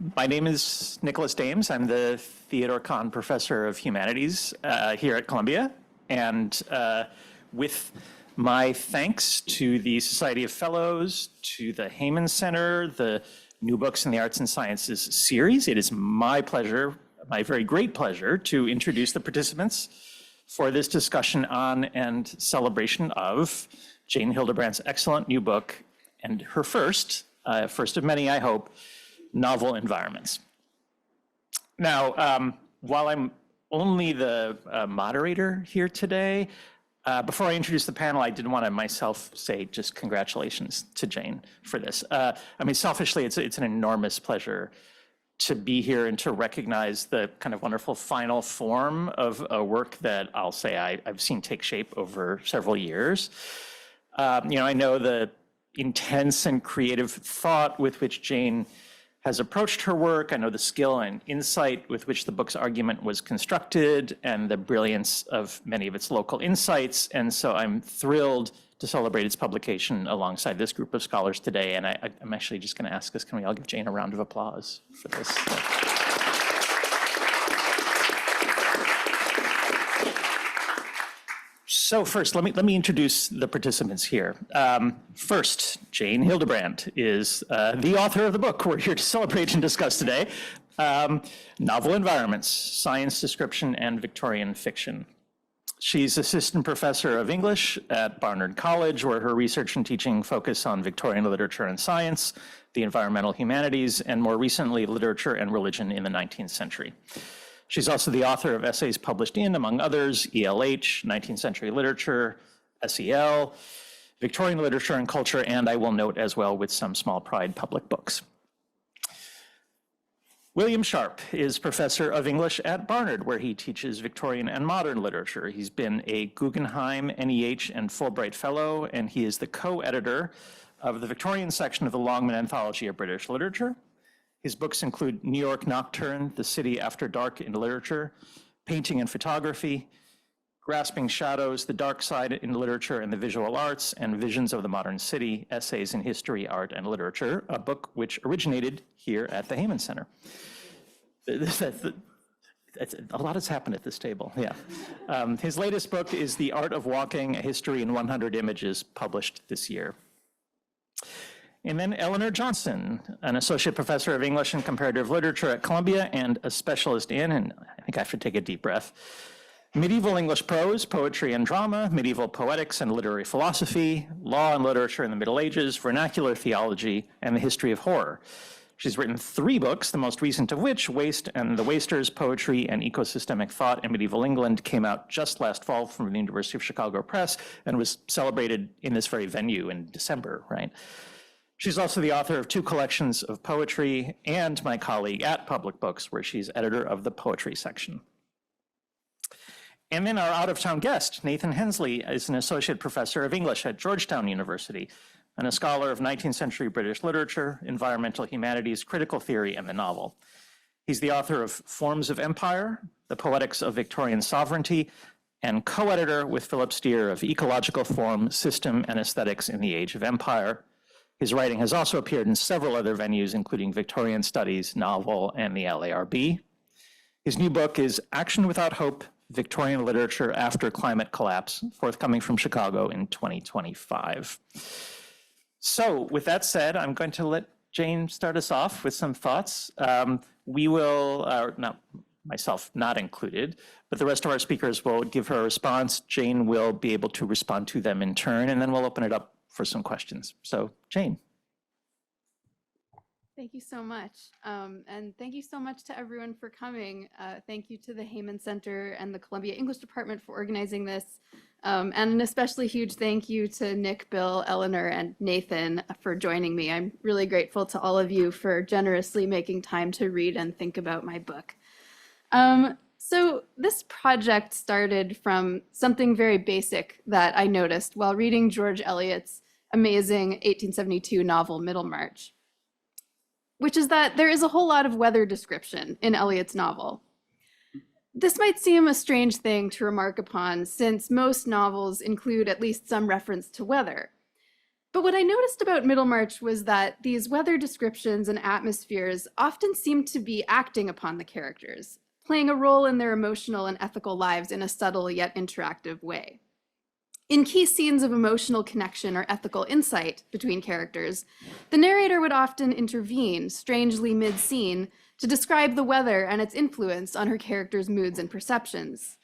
My name is Nicholas Dames. I'm the Theodore Kahn Professor of Humanities here at Columbia. And with my thanks to the Society of Fellows, to the Heyman Center, the New Books in the Arts and Sciences series, it is my pleasure, my very great pleasure, to introduce the participants for this discussion on and celebration of Jayne Hildebrand's excellent new book and her first of many, I hope, novel environments. Now, while I'm only the moderator here today, before I introduce the panel, I did want to myself say just congratulations to Jayne for this. I mean, selfishly, it's an enormous pleasure to be here and to recognize the kind of wonderful final form of a work that I'll say I've seen take shape over several years. I know the intense and creative thought with which Jayne has approached her work. I know the skill and insight with which the book's argument was constructed and the brilliance of many of its local insights. And so I'm thrilled to celebrate its publication alongside this group of scholars today. And I'm actually just going to ask us, can we all give Jayne a round of applause for this? So first, let me introduce the participants here. First, Jayne Hildebrand is the author of the book we're here to celebrate and discuss today, Novel Environments, Science Description and Victorian Fiction. She's assistant professor of English at Barnard College, where her research and teaching focus on Victorian literature and science, the environmental humanities, and more recently, literature and religion in the 19th century. She's also the author of essays published in, among others, ELH, 19th Century Literature, SEL, Victorian Literature and Culture, and I will note as well with some small pride public books. William Sharp is professor of English at Barnard, where he teaches Victorian and modern literature. He's been a Guggenheim, NEH, and Fulbright Fellow, and he is the co-editor of the Victorian section of the Longman Anthology of British Literature. His books include New York Nocturne, The City After Dark in Literature, Painting and Photography, Grasping Shadows, The Dark Side in Literature and the Visual Arts, and Visions of the Modern City, Essays in History, Art, and Literature, a book which originated here at the Heyman Center. A lot has happened at this table, yeah. His latest book is The Art of Walking, A History in 100 Images, published this year. And then Eleanor Johnson, an associate professor of English and comparative literature at Columbia and a specialist in, and I think I should take a deep breath, medieval English prose, poetry and drama, medieval poetics and literary philosophy, law and literature in the Middle Ages, vernacular theology, and the history of horror. She's written 3 books, the most recent of which, Waste and the Wasters, Poetry and Ecosystemic Thought in Medieval England, came out just last fall from the University of Chicago Press and was celebrated in this very venue in December, right? She's also the author of 2 collections of poetry and my colleague at Public Books, where she's editor of the poetry section. And then our out-of-town guest, Nathan Hensley, is an associate professor of English at Georgetown University and a scholar of 19th century British literature, environmental humanities, critical theory, and the novel. He's the author of Forms of Empire, The Poetics of Victorian Sovereignty, and co-editor with Philip Steer of Ecological Form, System, and Aesthetics in the Age of Empire. His writing has also appeared in several other venues, including Victorian Studies, Novel, and the LARB. His new book is Action Without Hope, Victorian Literature After Climate Collapse, forthcoming from Chicago in 2025. So with that said, I'm going to let Jayne start us off with some thoughts. We will, myself not included, but the rest of our speakers will give her a response. Jayne will be able to respond to them in turn, and then we'll open it up for some questions. So Jayne. Thank you so much. And thank you so much to everyone for coming. Thank you to the Heyman Center and the Columbia English Department for organizing this. And an especially huge thank you to Nick, Bill, Eleanor, and Nathan for joining me. I'm really grateful to all of you for generously making time to read and think about my book. So this project started from something very basic that I noticed while reading George Eliot's amazing 1872 novel Middlemarch, which is that there is a whole lot of weather description in Eliot's novel. This might seem a strange thing to remark upon, since most novels include at least some reference to weather. But what I noticed about Middlemarch was that these weather descriptions and atmospheres often seemed to be acting upon the characters, playing a role in their emotional and ethical lives in a subtle yet interactive way. In key scenes of emotional connection or ethical insight between characters, the narrator would often intervene, strangely mid-scene, to describe the weather and its influence on her character's moods and perceptions.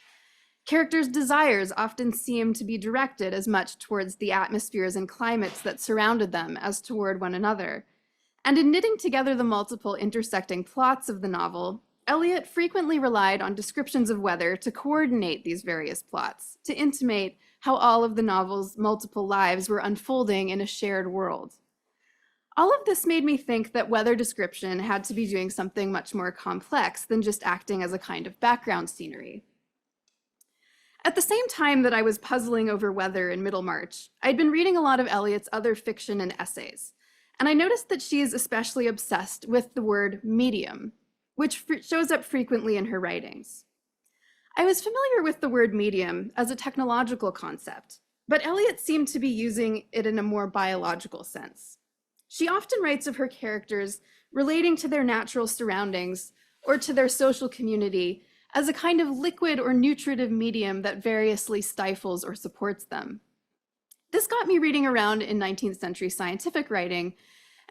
Characters' desires often seem to be directed as much towards the atmospheres and climates that surrounded them as toward one another. And in knitting together the multiple intersecting plots of the novel, Eliot frequently relied on descriptions of weather to coordinate these various plots, to intimate how all of the novel's multiple lives were unfolding in a shared world. All of this made me think that weather description had to be doing something much more complex than just acting as a kind of background scenery. At the same time that I was puzzling over weather in Middlemarch, I'd been reading a lot of Eliot's other fiction and essays, and I noticed that she is especially obsessed with the word medium, which shows up frequently in her writings. I was familiar with the word medium as a technological concept, but Eliot seemed to be using it in a more biological sense. She often writes of her characters relating to their natural surroundings or to their social community as a kind of liquid or nutritive medium that variously stifles or supports them. This got me reading around in 19th century scientific writing,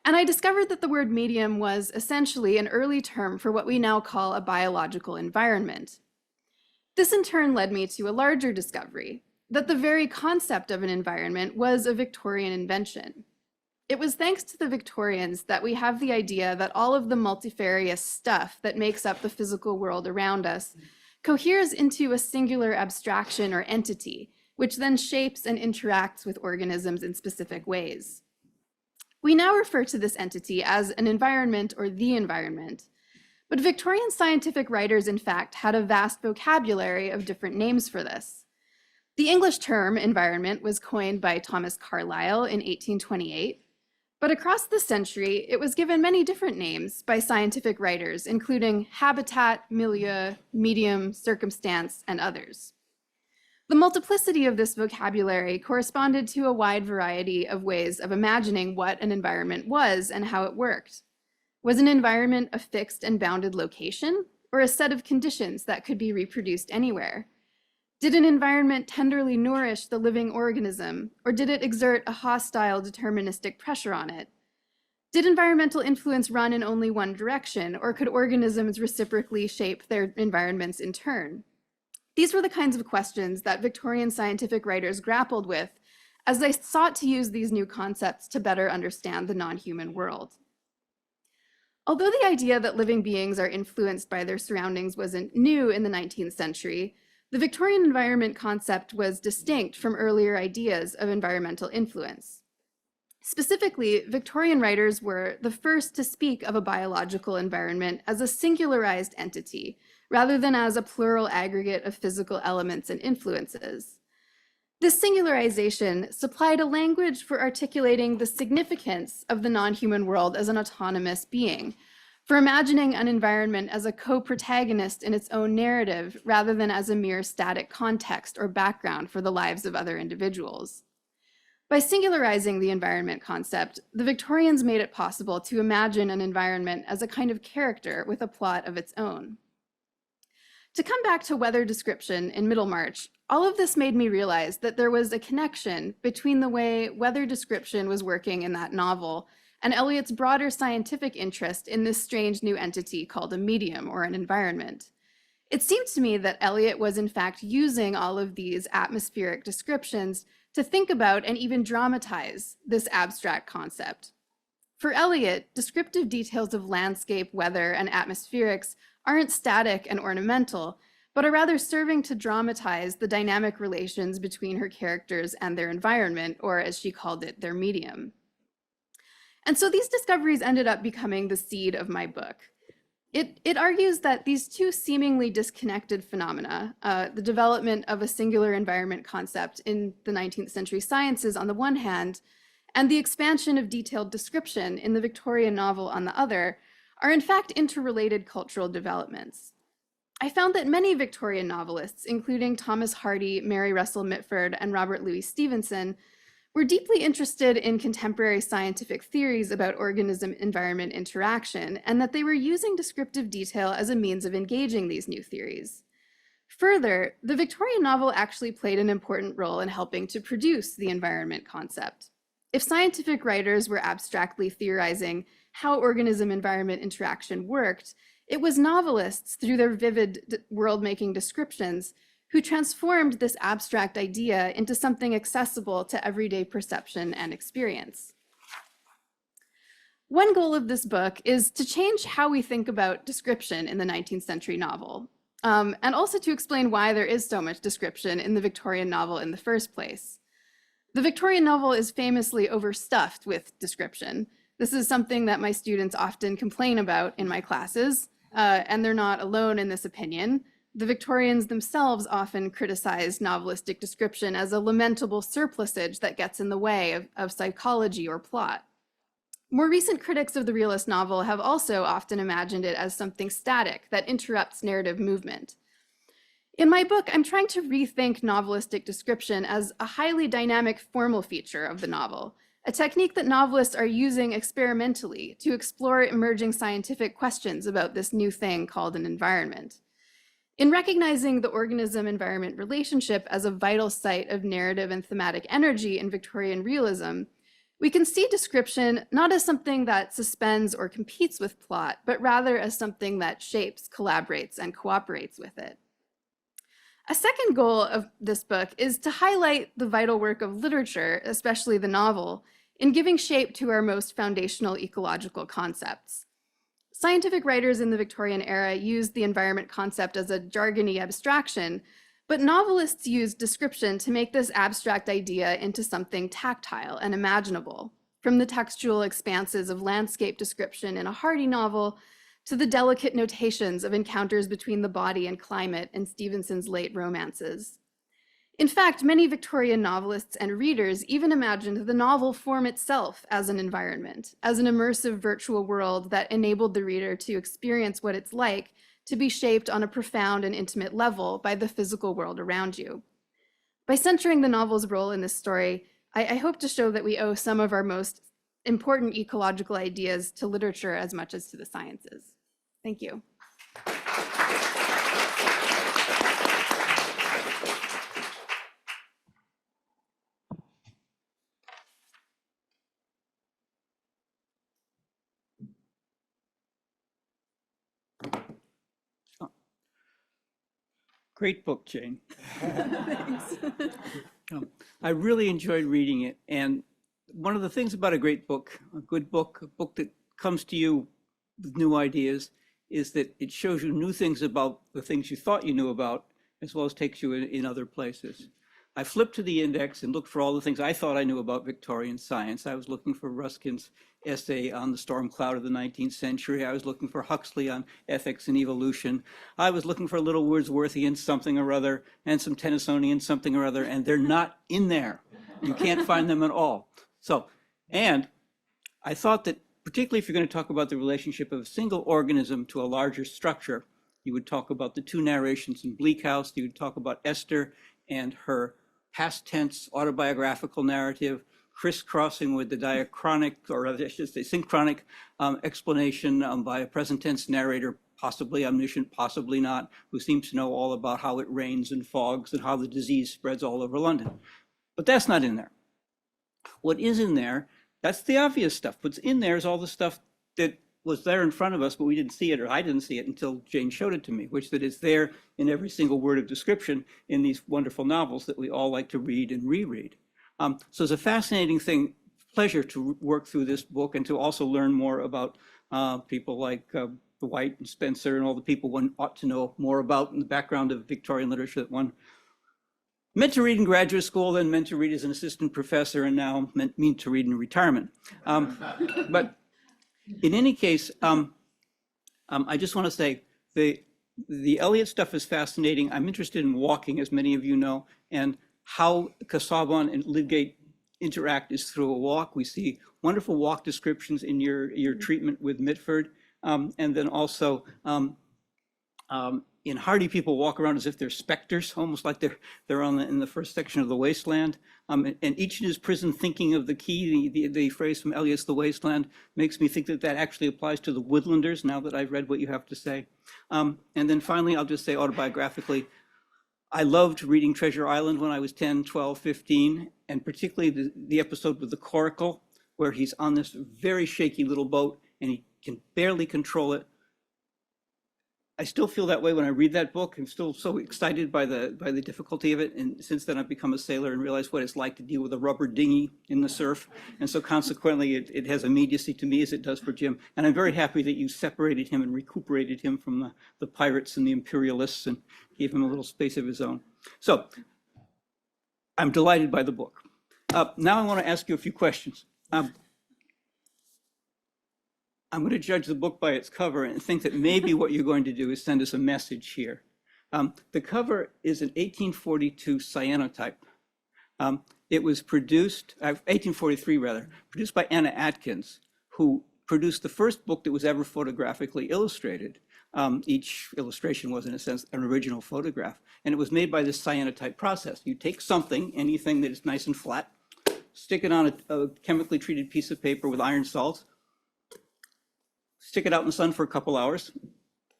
and I discovered that the word medium was essentially an early term for what we now call a biological environment. This in turn led me to a larger discovery, that the very concept of an environment was a Victorian invention. It was thanks to the Victorians that we have the idea that all of the multifarious stuff that makes up the physical world around us coheres into a singular abstraction or entity, which then shapes and interacts with organisms in specific ways. We now refer to this entity as an environment or the environment, but Victorian scientific writers, in fact, had a vast vocabulary of different names for this. The English term environment was coined by Thomas Carlyle in 1828, but across the century, it was given many different names by scientific writers, including habitat, milieu, medium, circumstance, and others. The multiplicity of this vocabulary corresponded to a wide variety of ways of imagining what an environment was and how it worked. Was an environment a fixed and bounded location, or a set of conditions that could be reproduced anywhere? Did an environment tenderly nourish the living organism, or did it exert a hostile, deterministic pressure on it? Did environmental influence run in only one direction, or could organisms reciprocally shape their environments in turn? These were the kinds of questions that Victorian scientific writers grappled with as they sought to use these new concepts to better understand the non-human world. Although the idea that living beings are influenced by their surroundings wasn't new in the 19th century, the Victorian environment concept was distinct from earlier ideas of environmental influence. Specifically, Victorian writers were the first to speak of a biological environment as a singularized entity, rather than as a plural aggregate of physical elements and influences. This singularization supplied a language for articulating the significance of the non-human world as an autonomous being, for imagining an environment as a co-protagonist in its own narrative, rather than as a mere static context or background for the lives of other individuals. By singularizing the environment concept, the Victorians made it possible to imagine an environment as a kind of character with a plot of its own. To come back to weather description in Middlemarch, all of this made me realize that there was a connection between the way weather description was working in that novel and Eliot's broader scientific interest in this strange new entity called a medium or an environment. It seemed to me that Eliot was in fact using all of these atmospheric descriptions to think about and even dramatize this abstract concept. For Eliot, descriptive details of landscape, weather, and atmospherics aren't static and ornamental, but are rather serving to dramatize the dynamic relations between her characters and their environment, or as she called it, their medium. And so these discoveries ended up becoming the seed of my book. It argues that these two seemingly disconnected phenomena, the development of a singular environment concept in the 19th century sciences on the one hand, and the expansion of detailed description in the Victorian novel on the other, are in fact interrelated cultural developments. I found that many Victorian novelists, including Thomas Hardy, Mary Russell Mitford, and Robert Louis Stevenson, were deeply interested in contemporary scientific theories about organism-environment interaction, and that they were using descriptive detail as a means of engaging these new theories. Further, the Victorian novel actually played an important role in helping to produce the environment concept. If scientific writers were abstractly theorizing how organism-environment interaction worked, it was novelists, through their vivid world-making descriptions, who transformed this abstract idea into something accessible to everyday perception and experience. One goal of this book is to change how we think about description in the 19th century novel, and also to explain why there is so much description in the Victorian novel in the first place. The Victorian novel is famously overstuffed with description. This is something that my students often complain about in my classes, and they're not alone in this opinion. The Victorians themselves often criticized novelistic description as a lamentable surplusage that gets in the way of psychology or plot. More recent critics of the realist novel have also often imagined it as something static that interrupts narrative movement. In my book, I'm trying to rethink novelistic description as a highly dynamic formal feature of the novel, a technique that novelists are using experimentally to explore emerging scientific questions about this new thing called an environment. In recognizing the organism-environment relationship as a vital site of narrative and thematic energy in Victorian realism, we can see description not as something that suspends or competes with plot, but rather as something that shapes, collaborates, and cooperates with it. A second goal of this book is to highlight the vital work of literature, especially the novel, in giving shape to our most foundational ecological concepts. Scientific writers in the Victorian era used the environment concept as a jargony abstraction, but novelists used description to make this abstract idea into something tactile and imaginable, from the textual expanses of landscape description in a Hardy novel to the delicate notations of encounters between the body and climate in Stevenson's late romances. In fact, many Victorian novelists and readers even imagined the novel form itself as an environment, as an immersive virtual world that enabled the reader to experience what it's like to be shaped on a profound and intimate level by the physical world around you. By centering the novel's role in this story, I hope to show that we owe some of our most important ecological ideas to literature as much as to the sciences. Thank you. Great book, Jayne. I really enjoyed reading it. And one of the things about a great book, a good book, a book that comes to you with new ideas, is that it shows you new things about the things you thought you knew about, as well as takes you in other places. I flipped to the index and looked for all the things I thought I knew about Victorian science. I was looking for Ruskin's essay on the storm cloud of the 19th century. I was looking for Huxley on ethics and evolution. I was looking for a little Wordsworthian something or other and some Tennysonian something or other, and they're not in there. You can't find them at all. So, and I thought that particularly if you're going to talk about the relationship of a single organism to a larger structure, you would talk about the two narrations in Bleak House. You would talk about Esther and her past tense autobiographical narrative, crisscrossing with the diachronic, or I should say synchronic explanation by a present tense narrator, possibly omniscient, possibly not, who seems to know all about how it rains and fogs and how the disease spreads all over London. But that's not in there. What is in there, that's the obvious stuff. What's in there is all the stuff that was there in front of us, but we didn't see it, or I didn't see it until Jayne showed it to me, which that is there in every single word of description in these wonderful novels that we all like to read and reread. So it's a fascinating pleasure to work through this book and to also learn more about people like White and Spencer and all the people one ought to know more about in the background of Victorian literature that one meant to read in graduate school, then meant to read as an assistant professor, and now mean to read in retirement. But in any case, I just want to say the Eliot stuff is fascinating. I'm interested in walking, as many of you know, and how Casaubon and Lydgate interact is through a walk. We see wonderful walk descriptions in your treatment with Mitford, and then also in Hardy, people walk around as if they're specters, almost like they're in the first section of The Wasteland. And each in his prison thinking of the key, the phrase from Eliot's The Wasteland makes me think that that actually applies to the Woodlanders, now that I've read what you have to say. And then finally, I'll just say autobiographically, I loved reading Treasure Island when I was 10, 12, 15, and particularly the episode with the coracle, where he's on this very shaky little boat and he can barely control it. I still feel that way when I read that book. I'm still so excited by the difficulty of it. And since then, I've become a sailor and realized what it's like to deal with a rubber dinghy in the surf. And so consequently, it has immediacy to me as it does for Jim. And I'm very happy that you separated him and recuperated him from the pirates and the imperialists and gave him a little space of his own. So I'm delighted by the book. Now I want to ask you a few questions. I'm going to judge the book by its cover and think that maybe what you're going to do is send us a message here. The cover is an 1842 cyanotype. It was produced, 1843 rather, produced by Anna Atkins, who produced the first book that was ever photographically illustrated. Each illustration was, in a sense, an original photograph. And it was made by this cyanotype process. You take something, anything that is nice and flat, stick it on a chemically treated piece of paper with iron salts, stick it out in the sun for a couple hours,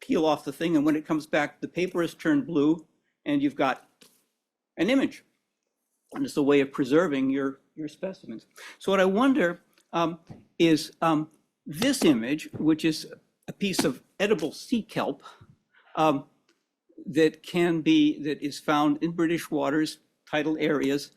peel off the thing, and when it comes back, the paper is turned blue, and you've got an image. And it's a way of preserving your specimens. So what I wonder is this image, which is a piece of edible sea kelp that is found in British waters, tidal areas,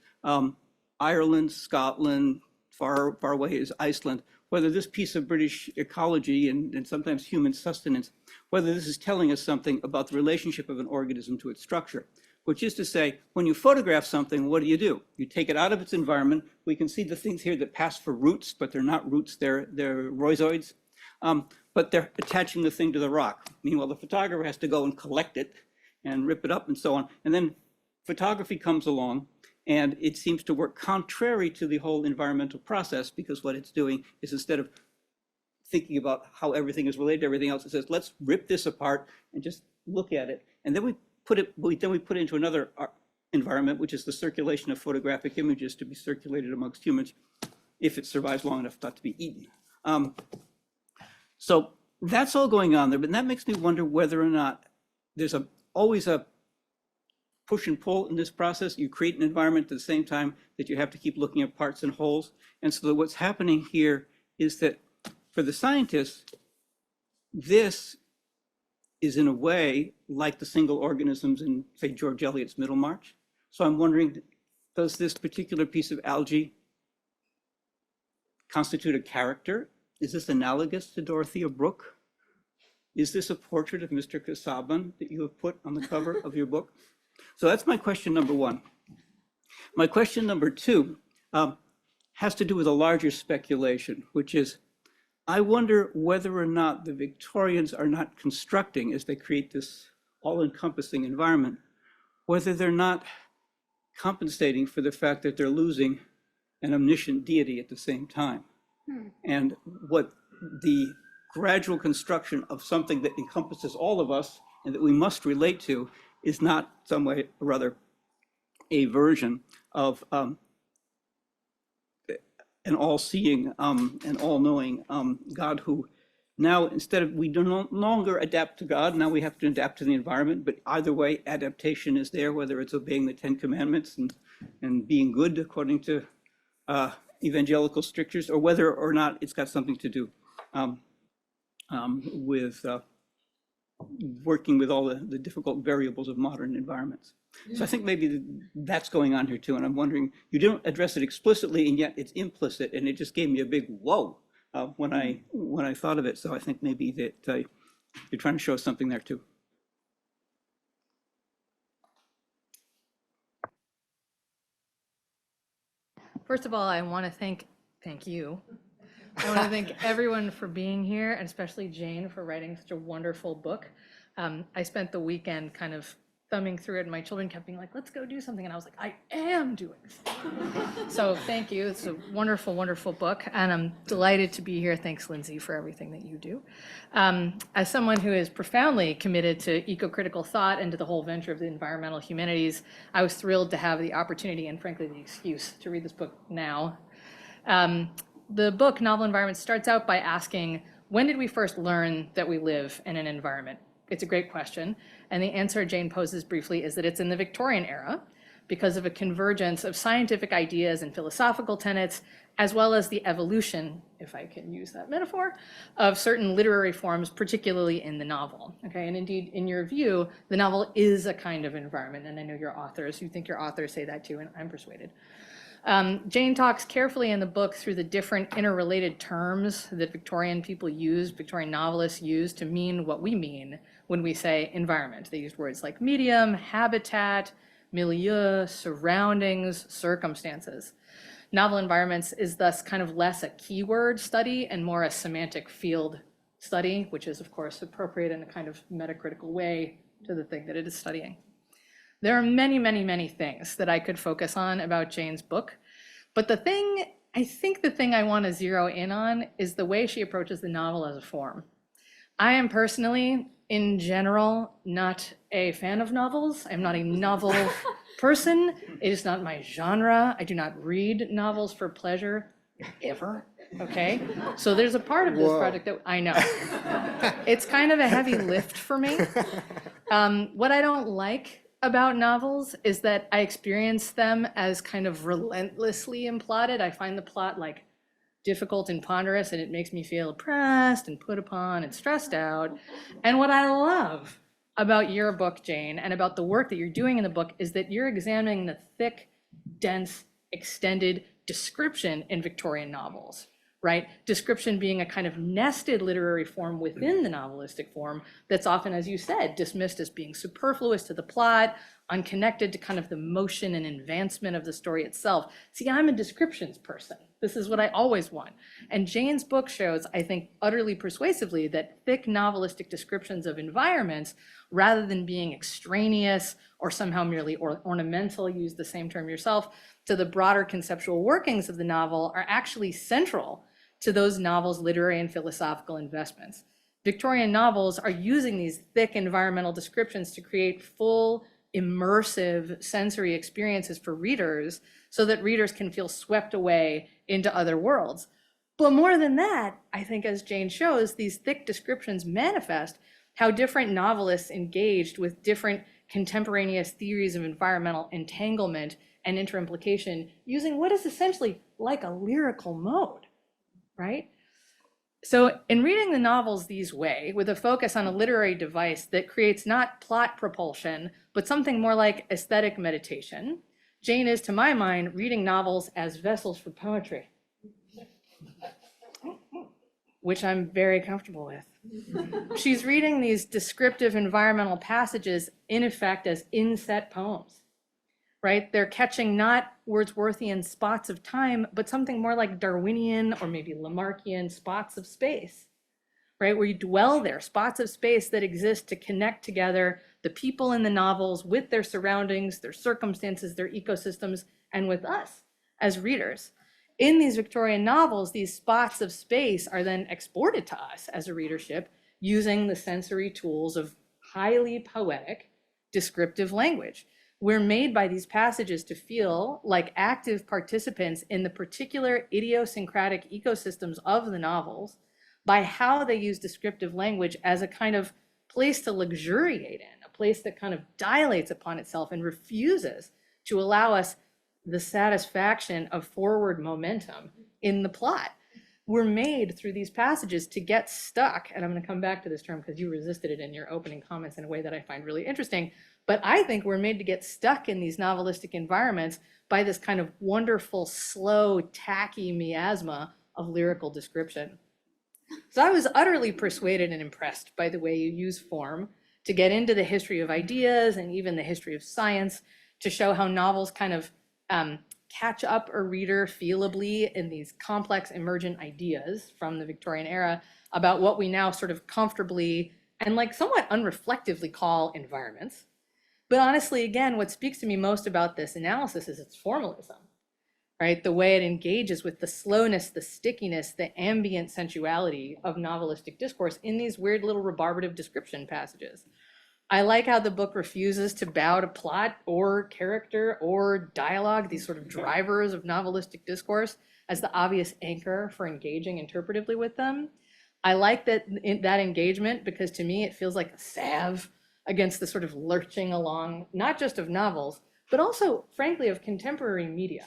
Ireland, Scotland, far away is Iceland, whether this piece of British ecology and sometimes human sustenance, whether this is telling us something about the relationship of an organism to its structure, which is to say, when you photograph something, what do? You take it out of its environment. We can see the things here that pass for roots, but they're not roots, they're rhizoids, but they're attaching the thing to the rock. Meanwhile, the photographer has to go and collect it and rip it up and so on. And then photography comes along, and it seems to work contrary to the whole environmental process, because what it's doing is, instead of thinking about how everything is related to everything else, it says, let's rip this apart and just look at it. And then we put it into another environment, which is the circulation of photographic images to be circulated amongst humans, if it survives long enough not to be eaten. So that's all going on there, but that makes me wonder whether or not there's always a push and pull in this process. You create an environment at the same time that you have to keep looking at parts and wholes. And so what's happening here is that for the scientists, this is in a way like the single organisms in, say, George Eliot's Middlemarch. So I'm wondering, does this particular piece of algae constitute a character? Is this analogous to Dorothea Brooke? Is this a portrait of Mr. Casaubon that you have put on the cover of your book? So that's my question number one. My question number two has to do with a larger speculation, which is, I wonder whether or not the Victorians are not constructing, as they create this all-encompassing environment, whether they're not compensating for the fact that they're losing an omniscient deity at the same time. And what the gradual construction of something that encompasses all of us and that we must relate to is not some way or rather a version of an all-seeing and all-knowing God, who now, instead of, we do no longer adapt to God, now we have to adapt to the environment. But either way, adaptation is there, whether it's obeying the 10 Commandments and being good according to evangelical strictures, or whether or not it's got something to do with working with all the difficult variables of modern environments. So I think maybe that's going on here too. And I'm wondering, you don't address it explicitly, and yet it's implicit, and it just gave me a big whoa when I thought of it. So I think maybe that you're trying to show us something there too. First of all, I want to thank you. I want to thank everyone for being here, and especially Jayne for writing such a wonderful book. I spent the weekend kind of thumbing through it, and my children kept being like, let's go do something. And I was like, I am doing something. So thank you. It's a wonderful, wonderful book. And I'm delighted to be here. Thanks, Lindsay, for everything that you do. As someone who is profoundly committed to eco-critical thought and to the whole venture of the environmental humanities, I was thrilled to have the opportunity and frankly, the excuse to read this book now. The book, Novel Environments, starts out by asking, when did we first learn that we live in an environment? It's a great question. And the answer Jayne poses briefly is that it's in the Victorian era because of a convergence of scientific ideas and philosophical tenets, as well as the evolution, if I can use that metaphor, of certain literary forms, particularly in the novel. Okay, and indeed, in your view, the novel is a kind of environment. And I know your authors, you think your authors say that too, and I'm persuaded. Jayne talks carefully in the book through the different interrelated terms that Victorian people use, Victorian novelists use to mean what we mean when we say environment. They use words like medium, habitat, milieu, surroundings, circumstances. Novel environments is thus kind of less a keyword study and more a semantic field study, which is of course appropriate in a kind of metacritical way to the thing that it is studying. There are many, many, many things that I could focus on about Jayne's book, but I think the thing I want to zero in on is the way she approaches the novel as a form. I am personally, in general, not a fan of novels. I'm not a novel person. It is not my genre. I do not read novels for pleasure, ever, okay? So there's a part of this project that I know. It's kind of a heavy lift for me. What I don't like about novels is that I experience them as kind of relentlessly implotted. I find the plot like difficult and ponderous, and it makes me feel pressed and put upon and stressed out. And what I love about your book, Jayne, and about the work that you're doing in the book is that you're examining the thick, dense, extended description in Victorian novels, right? Description being a kind of nested literary form within the novelistic form that's often, as you said, dismissed as being superfluous to the plot, unconnected to kind of the motion and advancement of the story itself. See, I'm a descriptions person. This is what I always want. And Jayne's book shows, I think, utterly persuasively that thick novelistic descriptions of environments, rather than being extraneous or somehow merely ornamental, use the same term yourself, to the broader conceptual workings of the novel, are actually central to those novels' literary and philosophical investments. Victorian novels are using these thick environmental descriptions to create full, immersive sensory experiences for readers so that readers can feel swept away into other worlds. But more than that, I think as Jayne shows, these thick descriptions manifest how different novelists engaged with different contemporaneous theories of environmental entanglement and interimplication using what is essentially like a lyrical mode, right? So in reading the novels these way, with a focus on a literary device that creates not plot propulsion, but something more like aesthetic meditation, Jayne is, to my mind, reading novels as vessels for poetry, which I'm very comfortable with. She's reading these descriptive environmental passages, in effect, as inset poems, right? They're catching not Wordsworthian spots of time, but something more like Darwinian or maybe Lamarckian spots of space, right? Where you dwell there, spots of space that exist to connect together the people in the novels with their surroundings, their circumstances, their ecosystems, and with us as readers. In these Victorian novels, these spots of space are then exported to us as a readership using the sensory tools of highly poetic, descriptive language. We're made by these passages to feel like active participants in the particular idiosyncratic ecosystems of the novels by how they use descriptive language as a kind of place to luxuriate in, a place that kind of dilates upon itself and refuses to allow us the satisfaction of forward momentum in the plot. We're made through these passages to get stuck, and I'm going to come back to this term because you resisted it in your opening comments in a way that I find really interesting, but I think we're made to get stuck in these novelistic environments by this kind of wonderful, slow, tacky miasma of lyrical description. So I was utterly persuaded and impressed by the way you use form to get into the history of ideas and even the history of science, to show how novels kind of catch up a reader feelably in these complex emergent ideas from the Victorian era about what we now sort of comfortably and like somewhat unreflectively call environments. But honestly, again, what speaks to me most about this analysis is its formalism, right? The way it engages with the slowness, the stickiness, the ambient sensuality of novelistic discourse in these weird little rebarbative description passages. I like how the book refuses to bow to plot or character or dialogue, these sort of drivers of novelistic discourse, as the obvious anchor for engaging interpretively with them. I like that engagement because to me it feels like a salve against the sort of lurching along, not just of novels, but also, frankly, of contemporary media,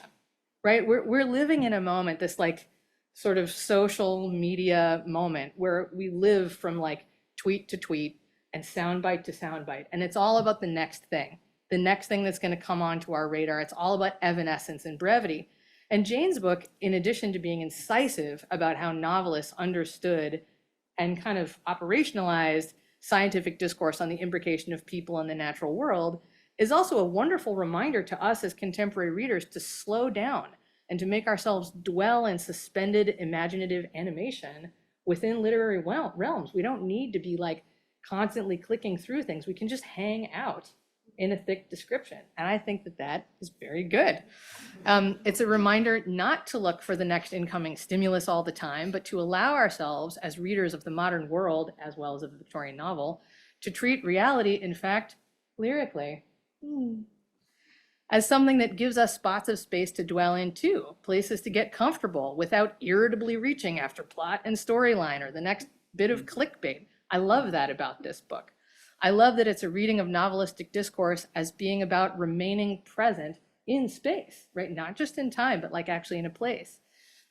right? We're living in a moment, this like sort of social media moment where we live from like tweet to tweet and soundbite to soundbite. And it's all about the next thing that's going to come onto our radar. It's all about evanescence and brevity. And Jayne's book, in addition to being incisive about how novelists understood and kind of operationalized scientific discourse on the imbrication of people in the natural world, is also a wonderful reminder to us as contemporary readers to slow down and to make ourselves dwell in suspended imaginative animation within literary realms. We don't need to be like constantly clicking through things. We can just hang out in a thick description. And I think that that is very good. It's a reminder not to look for the next incoming stimulus all the time, but to allow ourselves as readers of the modern world, as well as of the Victorian novel, to treat reality, in fact, lyrically, as something that gives us spots of space to dwell in too, places to get comfortable without irritably reaching after plot and storyline or the next bit of clickbait. I love that about this book. I love that it's a reading of novelistic discourse as being about remaining present in space, right? Not just in time, but like actually in a place.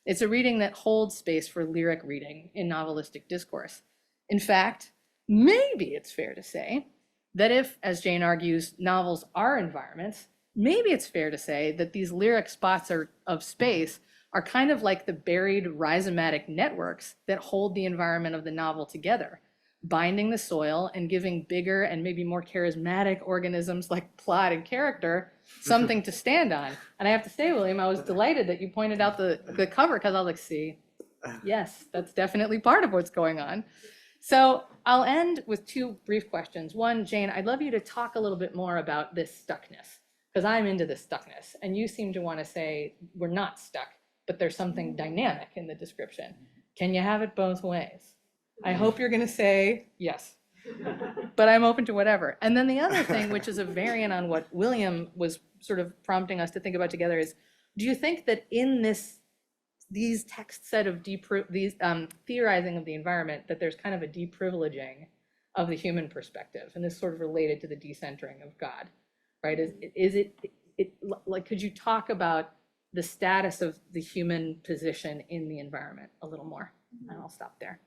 It's a reading that holds space for lyric reading in novelistic discourse. In fact, maybe it's fair to say that if, as Jayne argues, novels are environments, maybe it's fair to say that these lyric spots of space are kind of like the buried rhizomatic networks that hold the environment of the novel together, binding the soil and giving bigger and maybe more charismatic organisms like plot and character something to stand on. And I have to say, William, I was delighted that you pointed out the cover, because I was like, see, yes, that's definitely part of what's going on. So I'll end with two brief questions. One, Jayne, I'd love you to talk a little bit more about this stuckness, because I'm into this stuckness. And you seem to want to say we're not stuck, but there's something dynamic in the description. Can you have it both ways? I hope you're going to say yes, but I'm open to whatever. And then the other thing, which is a variant on what William was sort of prompting us to think about together, is do you think that in these text set of theorizing of the environment, that there's kind of a deprivileging of the human perspective, and this sort of related to the decentering of God, right? Is it like, could you talk about the status of the human position in the environment a little more? And I'll stop there.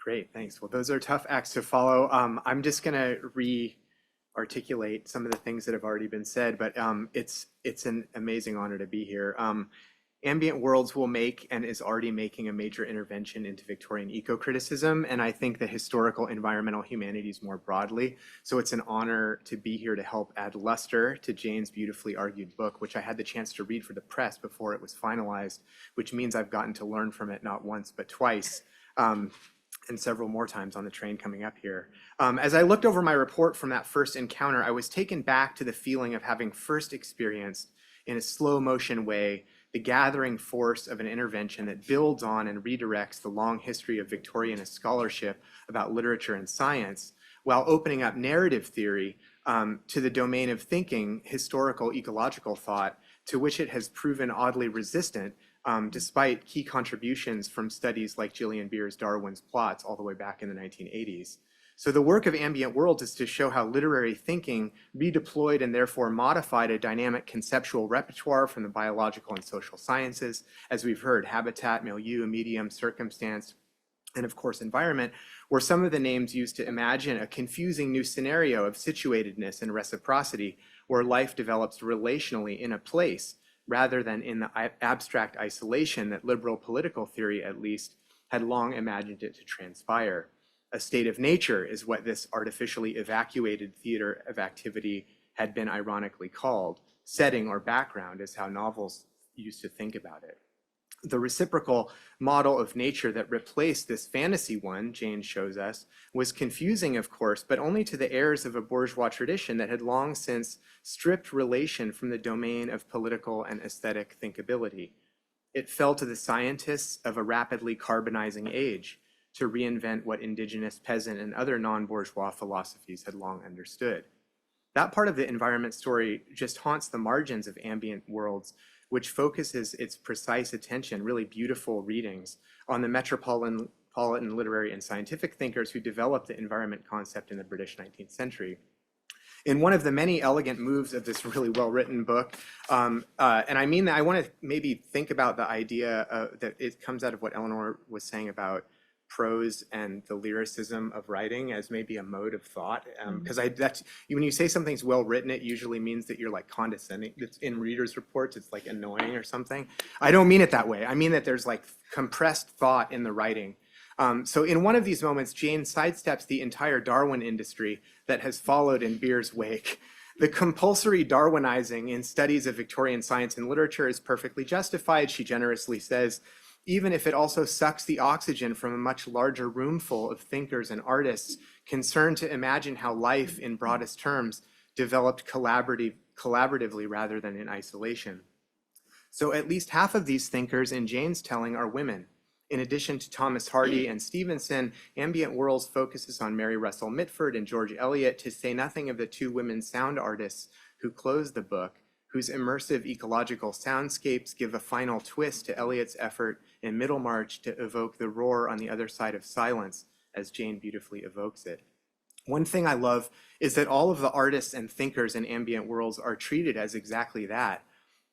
Great, thanks. Well, those are tough acts to follow. I'm just going to re-articulate some of the things that have already been said, but it's an amazing honor to be here. Ambient Worlds will make and is already making a major intervention into Victorian eco-criticism, and I think the historical environmental humanities more broadly. So it's an honor to be here to help add luster to Jayne's beautifully argued book, which I had the chance to read for the press before it was finalized, which means I've gotten to learn from it not once, but twice. And several more times on the train coming up here. As I looked over my report from that first encounter, I was taken back to the feeling of having first experienced, in a slow motion way, the gathering force of an intervention that builds on and redirects the long history of Victorianist scholarship about literature and science, while opening up narrative theory to the domain of thinking, historical ecological thought, to which it has proven oddly resistant, despite key contributions from studies like Gillian Beer's Darwin's Plots all the way back in the 1980s. So the work of Ambient Worlds is to show how literary thinking redeployed and therefore modified a dynamic conceptual repertoire from the biological and social sciences, as we've heard, habitat, milieu, medium, circumstance, and of course environment, were some of the names used to imagine a confusing new scenario of situatedness and reciprocity, where life develops relationally in a place, rather than in the abstract isolation that liberal political theory, at least, had long imagined it to transpire. A state of nature is what this artificially evacuated theater of activity had been ironically called. Setting or background is how novels used to think about it. The reciprocal model of nature that replaced this fantasy one, Jayne shows us, was confusing, of course, but only to the heirs of a bourgeois tradition that had long since stripped relation from the domain of political and aesthetic thinkability. It fell to the scientists of a rapidly carbonizing age to reinvent what indigenous, peasant, and other non-bourgeois philosophies had long understood. That part of the environment story just haunts the margins of ambient worlds, which focuses its precise attention, really beautiful readings, on the metropolitan literary and scientific thinkers who developed the environment concept in the British 19th century. In one of the many elegant moves of this really well-written book, and I mean that I want to maybe think about the idea that it comes out of what Eleanor was saying about prose and the lyricism of writing as maybe a mode of thought, because when you say something's well written, it usually means that you're like condescending. It's in readers' reports, it's like annoying or something. I don't mean it that way. I mean that there's like compressed thought in the writing. So in one of these moments, Jayne sidesteps the entire Darwin industry that has followed in Beer's wake. The compulsory Darwinizing in studies of Victorian science and literature is perfectly justified, she generously says, even if it also sucks the oxygen from a much larger roomful of thinkers and artists concerned to imagine how life, in broadest terms, developed collaboratively rather than in isolation. So at least half of these thinkers in Jayne's telling are women. In addition to Thomas Hardy and Stevenson, Ambient Worlds focuses on Mary Russell Mitford and George Eliot, to say nothing of the two women sound artists who close the book, whose immersive ecological soundscapes give a final twist to Eliot's effort in Middlemarch to evoke the roar on the other side of silence, as Jayne beautifully evokes it. One thing I love is that all of the artists and thinkers in Ambient Worlds are treated as exactly that.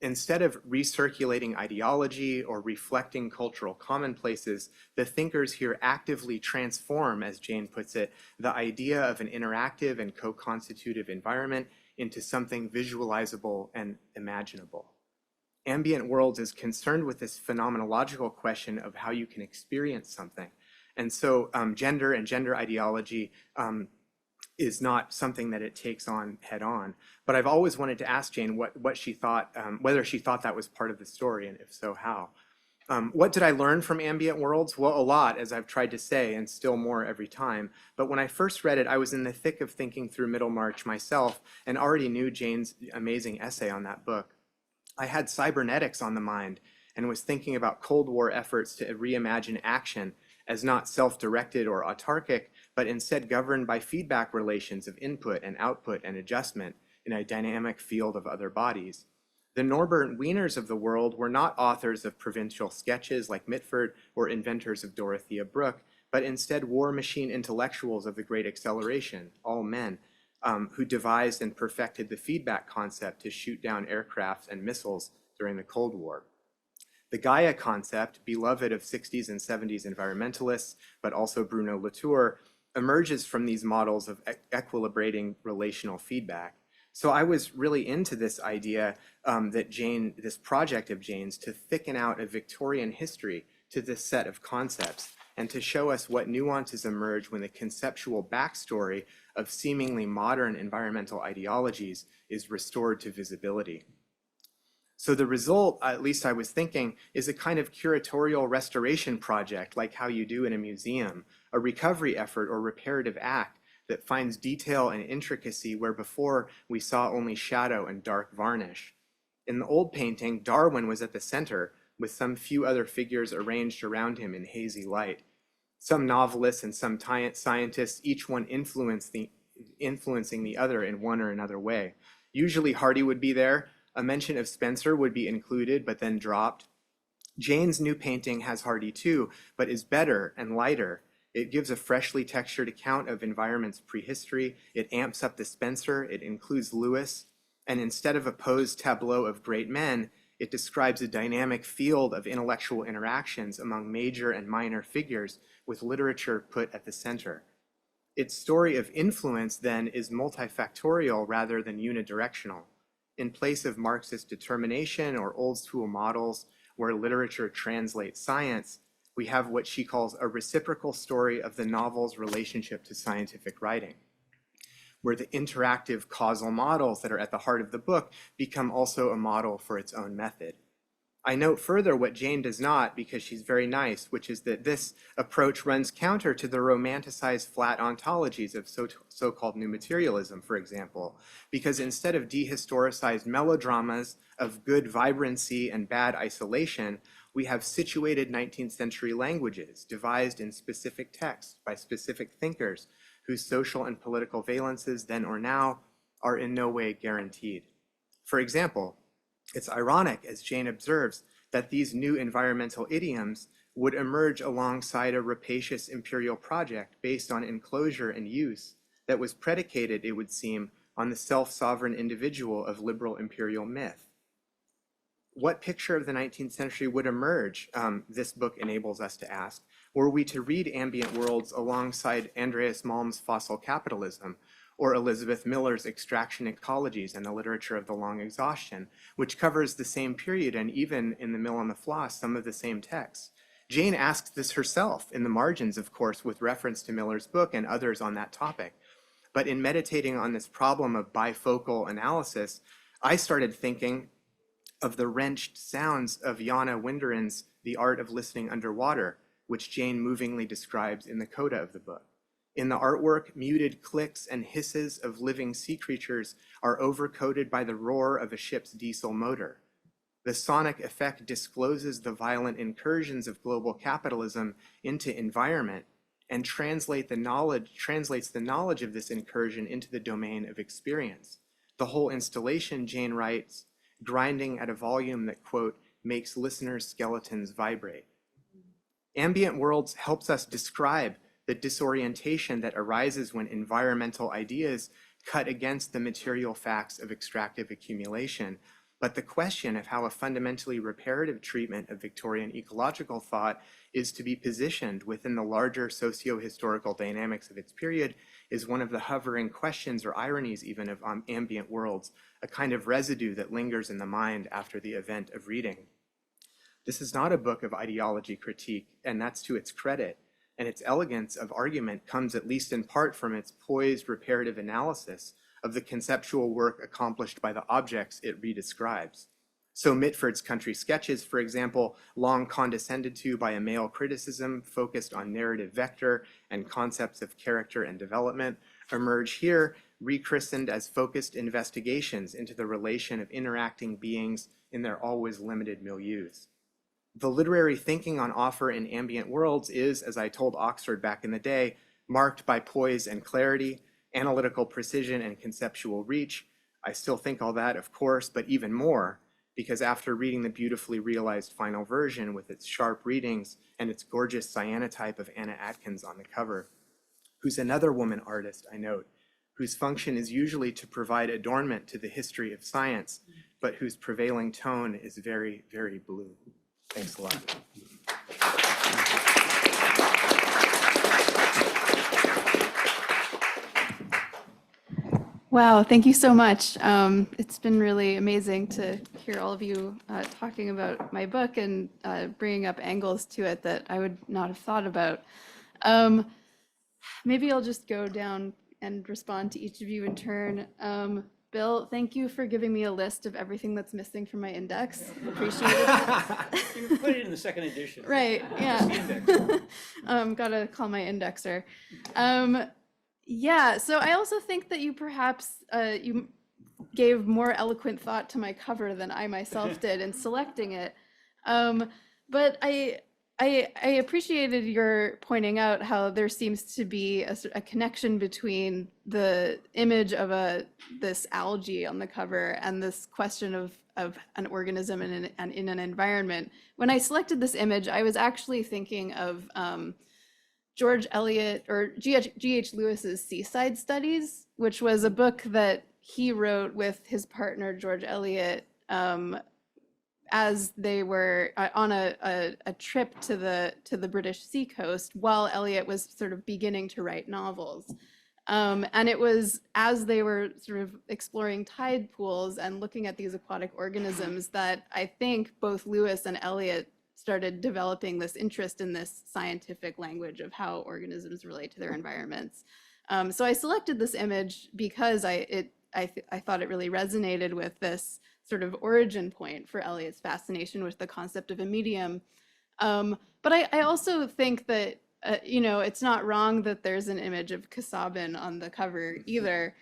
Instead of recirculating ideology or reflecting cultural commonplaces, the thinkers here actively transform, as Jayne puts it, the idea of an interactive and co-constitutive environment into something visualizable and imaginable. Ambient Worlds is concerned with this phenomenological question of how you can experience something. And so gender and gender ideology is not something that it takes on head on. But I've always wanted to ask Jayne what she thought, whether she thought that was part of the story, and if so, how. What did I learn from Ambient Worlds? Well, a lot, as I've tried to say, and still more every time. But when I first read it, I was in the thick of thinking through Middlemarch myself and already knew Jayne's amazing essay on that book. I had cybernetics on the mind and was thinking about Cold War efforts to reimagine action as not self-directed or autarkic, but instead governed by feedback relations of input and output and adjustment in a dynamic field of other bodies. The Norbert Wieners of the world were not authors of provincial sketches like Mitford or inventors of Dorothea Brooke, but instead war machine intellectuals of the Great Acceleration, all men, who devised and perfected the feedback concept to shoot down aircraft and missiles during the Cold War. The Gaia concept, beloved of 60s and 70s environmentalists, but also Bruno Latour, emerges from these models of equilibrating relational feedback. So I was really into this idea that Jayne, this project of Jayne's, to thicken out a Victorian history to this set of concepts and to show us what nuances emerge when the conceptual backstory of seemingly modern environmental ideologies is restored to visibility. So the result, at least I was thinking, is a kind of curatorial restoration project, like how you do in a museum, a recovery effort or reparative act that finds detail and intricacy where before we saw only shadow and dark varnish. In the old painting, Darwin was at the center, with some few other figures arranged around him in hazy light. Some novelists and some scientists, each one influencing the other in one or another way. Usually Hardy would be there. A mention of Spencer would be included, but then dropped. Jayne's new painting has Hardy too, but is better and lighter. It gives a freshly textured account of environment's prehistory. It amps up the Spencer. It includes Lewis. And instead of a posed tableau of great men, it describes a dynamic field of intellectual interactions among major and minor figures, with literature put at the center. Its story of influence, then, is multifactorial rather than unidirectional. In place of Marxist determination or old-school models where literature translates science, we have what she calls a reciprocal story of the novel's relationship to scientific writing, where the interactive causal models that are at the heart of the book become also a model for its own method. I note further what Jayne does not, because she's very nice, which is that this approach runs counter to the romanticized flat ontologies of so-called new materialism, for example, because instead of dehistoricized melodramas of good vibrancy and bad isolation, we have situated 19th century languages devised in specific texts by specific thinkers whose social and political valences then or now are in no way guaranteed. For example, it's ironic, as Jayne observes, that these new environmental idioms would emerge alongside a rapacious imperial project based on enclosure and use that was predicated, it would seem, on the self-sovereign individual of liberal imperial myth. What picture of the 19th century would emerge, this book enables us to ask, were we to read Ambient Worlds alongside Andreas Malm's Fossil Capitalism, or Elizabeth Miller's Extraction Ecologies and the Literature of the Long Exhaustion, which covers the same period and even in The Mill on the Floss, some of the same texts. Jayne asks this herself in the margins, of course, with reference to Miller's book and others on that topic. But in meditating on this problem of bifocal analysis, I started thinking of the wrenched sounds of Jana Winderen's The Art of Listening Underwater, which Jayne movingly describes in the coda of the book. In the artwork, muted clicks and hisses of living sea creatures are overcoated by the roar of a ship's diesel motor. The sonic effect discloses the violent incursions of global capitalism into environment and translates the knowledge of this incursion into the domain of experience. The whole installation, Jayne writes, grinding at a volume that, quote, makes listeners' skeletons vibrate. Ambient Worlds helps us describe the disorientation that arises when environmental ideas cut against the material facts of extractive accumulation. But the question of how a fundamentally reparative treatment of Victorian ecological thought is to be positioned within the larger socio-historical dynamics of its period is one of the hovering questions or ironies even of Ambient Worlds, a kind of residue that lingers in the mind after the event of reading. This is not a book of ideology critique, and that's to its credit. And its elegance of argument comes at least in part from its poised reparative analysis of the conceptual work accomplished by the objects it redescribes. So Mitford's country sketches, for example, long condescended to by a male criticism focused on narrative vector and concepts of character and development, emerge here rechristened as focused investigations into the relation of interacting beings in their always limited milieus. The literary thinking on offer in Ambient Worlds is, as I told Oxford back in the day, marked by poise and clarity, analytical precision and conceptual reach. I still think all that, of course, but even more, because after reading the beautifully realized final version with its sharp readings and its gorgeous cyanotype of Anna Atkins on the cover, who's another woman artist, I note, whose function is usually to provide adornment to the history of science, but whose prevailing tone is very, very blue. Thanks a lot. Wow, thank you so much. It's been really amazing to hear all of you talking about my book and bringing up angles to it that I would not have thought about. Maybe I'll just go down and respond to each of you in turn. Bill, thank you for giving me a list of everything that's missing from my index. Appreciate it. You put it in the second edition. Right, yeah. Gotta call my indexer. Yeah, so I also think that you perhaps, you gave more eloquent thought to my cover than I myself did in selecting it. But I appreciated your pointing out how there seems to be a connection between the image of this algae on the cover and this question of an organism in an environment. When I selected this image, I was actually thinking of George Eliot or G.H. Lewis's Seaside Studies, which was a book that he wrote with his partner George Eliot as they were on a trip to the British seacoast while Eliot was sort of beginning to write novels. And it was as they were sort of exploring tide pools and looking at these aquatic organisms that I think both Lewis and Eliot started developing this interest in this scientific language of how organisms relate to their environments. So I selected this image because I thought it really resonated with this sort of origin point for Eliot's fascination with the concept of a medium. But I also think that, it's not wrong that there's an image of Kasabian on the cover either,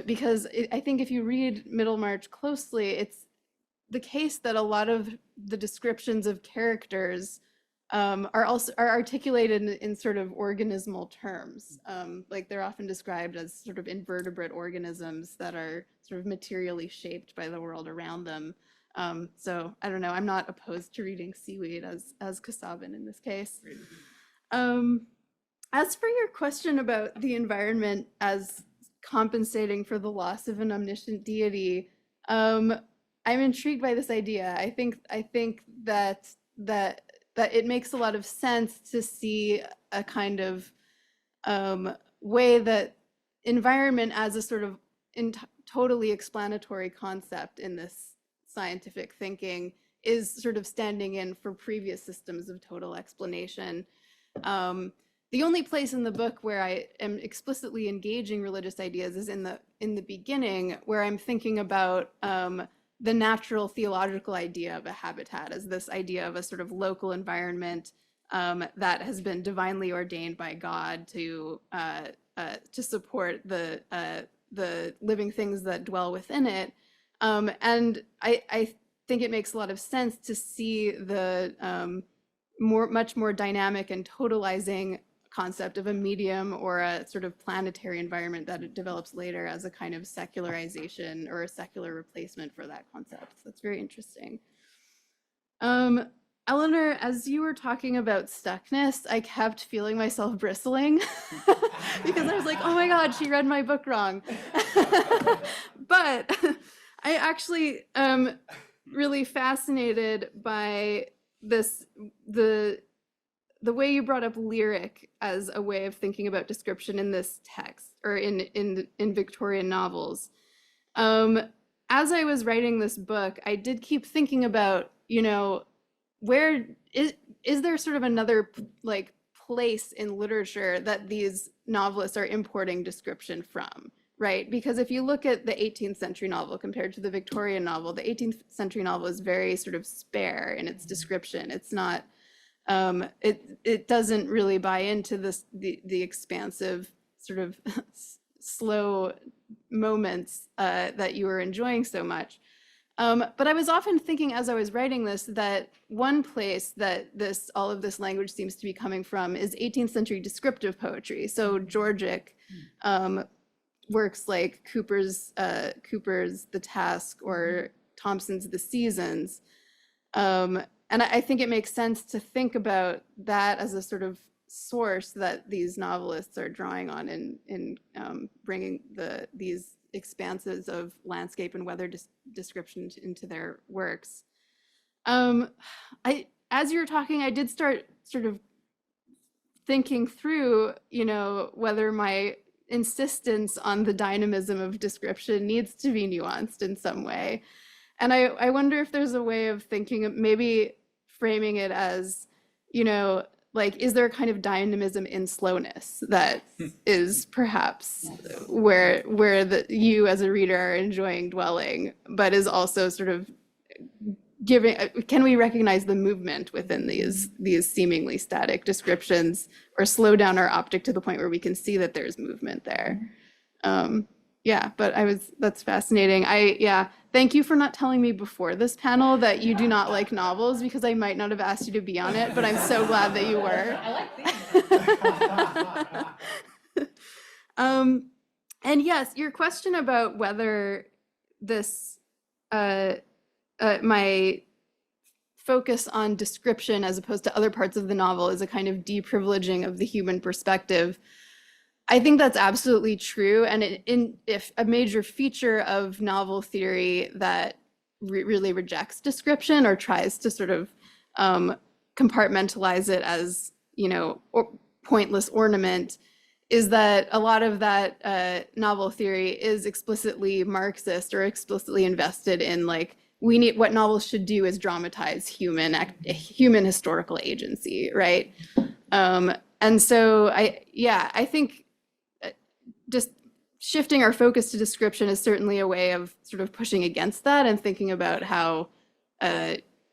because I think if you read Middlemarch closely, it's the case that a lot of the descriptions of characters are articulated in sort of organismal terms. Like they're often described as sort of invertebrate organisms that are sort of materially shaped by the world around them. So I don't know, I'm not opposed to reading seaweed as Kasabian in this case. As for your question about the environment as compensating for the loss of an omniscient deity, I'm intrigued by this idea. I think that it makes a lot of sense to see a kind of way that environment as a sort of totally explanatory concept in this scientific thinking is sort of standing in for previous systems of total explanation. The only place in the book where I am explicitly engaging religious ideas is in the beginning, where I'm thinking about the natural theological idea of a habitat as this idea of a sort of local environment that has been divinely ordained by God to support the living things that dwell within it. And I think it makes a lot of sense to see the much more dynamic and totalizing concept of a medium or a sort of planetary environment that it develops later as a kind of secularization or a secular replacement for that concept. So that's very interesting. Eleanor, as you were talking about stuckness, I kept feeling myself bristling because I was like, oh my God, she read my book wrong. But I actually am really fascinated by the way you brought up lyric as a way of thinking about description in this text or in Victorian novels. As I was writing this book, I did keep thinking about, where is there sort of another like place in literature that these novelists are importing description from, right? Because if you look at the 18th century novel compared to the Victorian novel, the 18th century novel is very sort of spare in its description. It's not, it doesn't really buy into the expansive sort of slow moments that you were enjoying so much. But I was often thinking as I was writing this that one place that all of this language seems to be coming from is 18th century descriptive poetry. So Georgic works like Cooper's The Task or Thompson's The Seasons. And I think it makes sense to think about that as a sort of source that these novelists are drawing on in bringing these expanses of landscape and weather description into their works. As you were talking, I did start sort of thinking through, whether my insistence on the dynamism of description needs to be nuanced in some way. And I wonder if there's a way of thinking of maybe framing it as, like, is there a kind of dynamism in slowness that is perhaps where you as a reader are enjoying dwelling, but is also sort of can we recognize the movement within these seemingly static descriptions, or slow down our optic to the point where we can see that there's movement there? Yeah, but that's fascinating. Thank you for not telling me before this panel that you do not like novels, because I might not have asked you to be on it, but I'm so glad that you were. I like these. And yes, your question about whether this, my focus on description as opposed to other parts of the novel is a kind of deprivileging of the human perspective. I think that's absolutely true. And if a major feature of novel theory that really rejects description or tries to sort of compartmentalize it as, pointless ornament, is that a lot of that novel theory is explicitly Marxist or explicitly invested in what novels should do is dramatize human historical agency, right? And so I think just shifting our focus to description is certainly a way of sort of pushing against that and thinking about how,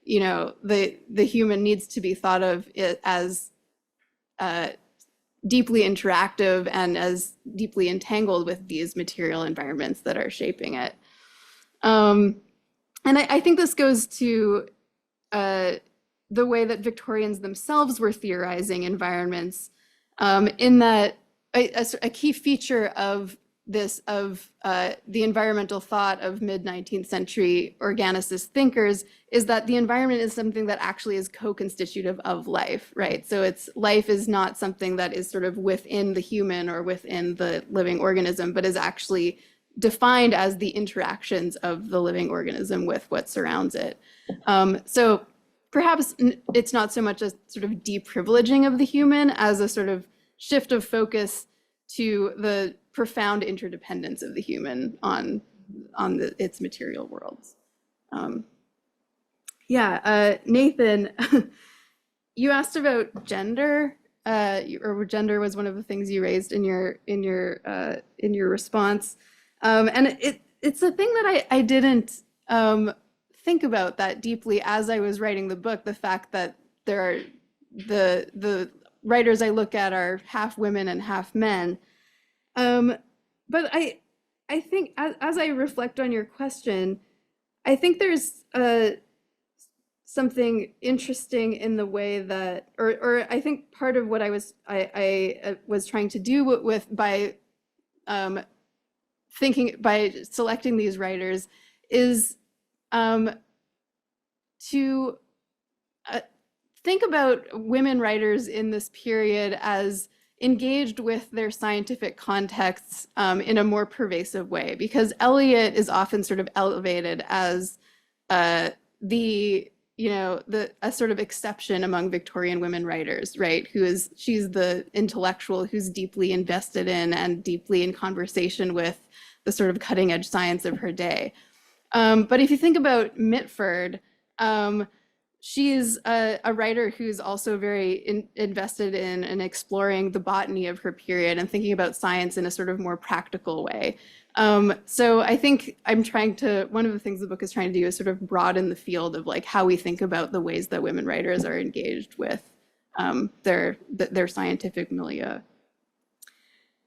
you know, the human needs to be thought of it as deeply interactive and as deeply entangled with these material environments that are shaping it. And I think this goes to the way that Victorians themselves were theorizing environments, in that a key feature of this, the environmental thought of mid-19th century organicist thinkers, is that the environment is something that actually is co-constitutive of life, right? So life is not something that is sort of within the human or within the living organism, but is actually defined as the interactions of the living organism with what surrounds it. So perhaps it's not so much a sort of deprivileging of the human as a sort of shift of focus to the profound interdependence of the human on its material worlds. Nathan, you asked about gender, or gender was one of the things you raised in your response, and it's a thing that I didn't think about that deeply as I was writing the book. The fact that there are the writers I look at are half women and half men. But I think as I reflect on your question, I think there's something interesting in the way that, or I think part of what I was trying to do by selecting these writers is to think about women writers in this period as engaged with their scientific contexts in a more pervasive way, because Eliot is often sort of elevated as a sort of exception among Victorian women writers, right? She's the intellectual who's deeply invested in and deeply in conversation with the sort of cutting edge science of her day. But if you think about Mitford, she's a writer who's also very invested in and exploring the botany of her period and thinking about science in a sort of more practical way. So I think one of the things the book is trying to do is sort of broaden the field of like how we think about the ways that women writers are engaged with their scientific milieu.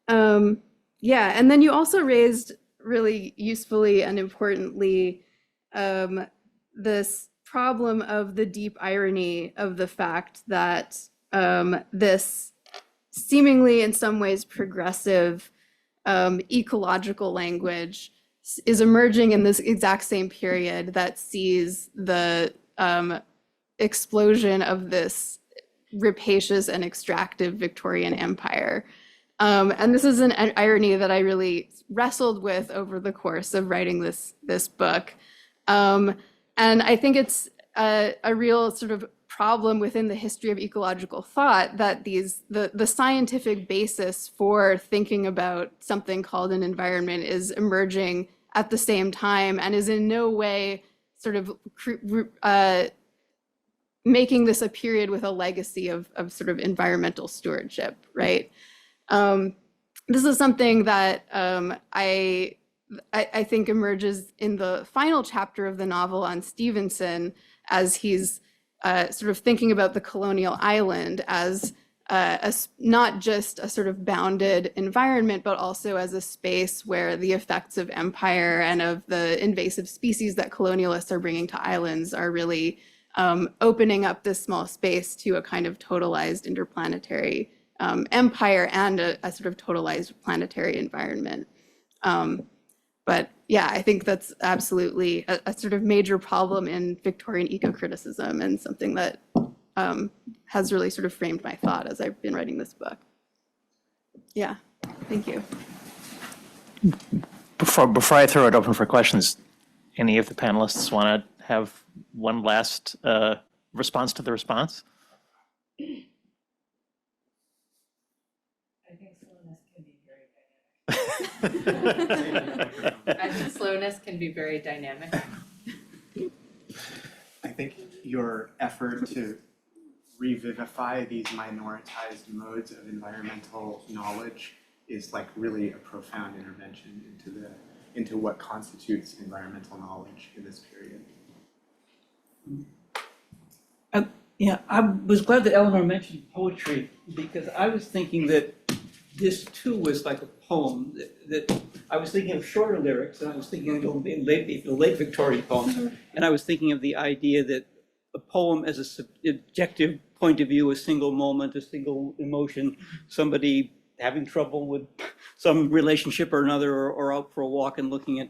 And then you also raised really usefully and importantly this problem of the deep irony of the fact that this seemingly in some ways progressive ecological language is emerging in this exact same period that sees the explosion of this rapacious and extractive Victorian empire. And this is an irony that I really wrestled with over the course of writing this book. And I think it's a real sort of problem within the history of ecological thought that the scientific basis for thinking about something called an environment is emerging at the same time and is in no way sort of making this a period with a legacy of sort of environmental stewardship, right? This is something that I think emerges in the final chapter of the novel on Stevenson, as he's sort of thinking about the colonial island as not just a sort of bounded environment, but also as a space where the effects of empire and of the invasive species that colonialists are bringing to islands are really opening up this small space to a kind of totalized interplanetary empire and a sort of totalized planetary environment. But yeah, I think that's absolutely a sort of major problem in Victorian eco-criticism and something that has really sort of framed my thought as I've been writing this book. Yeah, thank you. Before I throw it open for questions, any of the panelists want to have one last response to the response? I think slowness can be very dynamic. I think slowness can be very dynamic. I think your effort to revivify these minoritized modes of environmental knowledge is like really a profound intervention into what constitutes environmental knowledge in this period. Yeah, I was glad that Eleanor mentioned poetry, because I was thinking that this too was like a poem, that I was thinking of shorter lyrics, and I was thinking of the late Victorian poems, and I was thinking of the idea that a poem as a subjective point of view, a single moment, a single emotion, somebody having trouble with some relationship or another, or out for a walk and looking at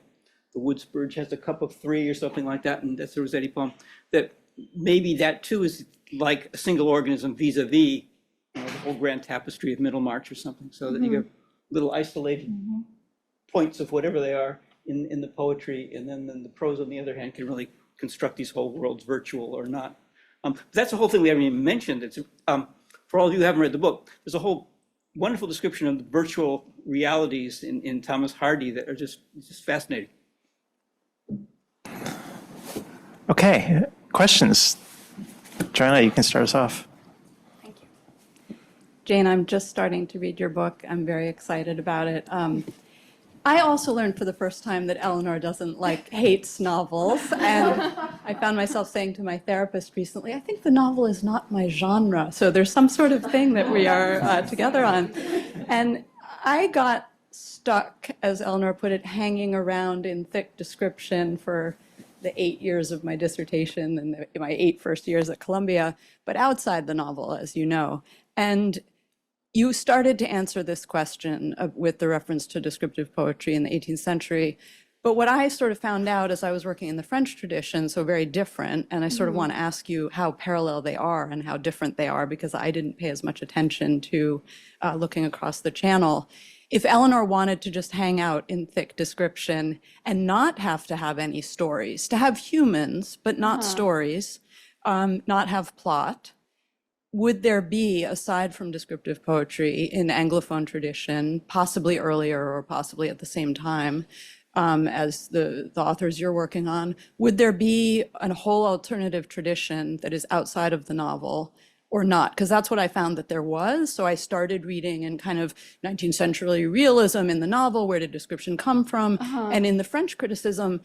the wood spurge has a cup of three or something like that, and that's a Rossetti poem, that maybe that too is like a single organism vis-a-vis the whole grand tapestry of Middlemarch or something, so that you get little isolated points of whatever they are in the poetry, and then the prose, on the other hand, can really construct these whole worlds, virtual or not. That's the whole thing we haven't even mentioned. It's for all of you who haven't read the book, there's a whole wonderful description of the virtual realities in Thomas Hardy that are just fascinating. Okay, questions? Joanna, you can start us off. Thank you. Jayne, I'm just starting to read your book. I'm very excited about it. I also learned for the first time that Eleanor hates novels. And I found myself saying to my therapist recently, I think the novel is not my genre. So there's some sort of thing that we are together on. And I got stuck, as Eleanor put it, hanging around in thick description for the 8 years of my dissertation and my 8 first years at Columbia, but outside the novel, as you know. And you started to answer this question with the reference to descriptive poetry in the 18th century. But what I sort of found out as I was working in the French tradition, so very different, and I sort of want to ask you how parallel they are and how different they are, because I didn't pay as much attention to looking across the channel. If Eleanor wanted to just hang out in thick description and not have to have any stories, to have humans, but not stories, not have plot, would there be, aside from descriptive poetry in Anglophone tradition, possibly earlier or possibly at the same time as the authors you're working on, would there be a whole alternative tradition that is outside of the novel or not? Because that's what I found that there was. So I started reading in kind of 19th century realism in the novel, where did description come from? And in the French criticism,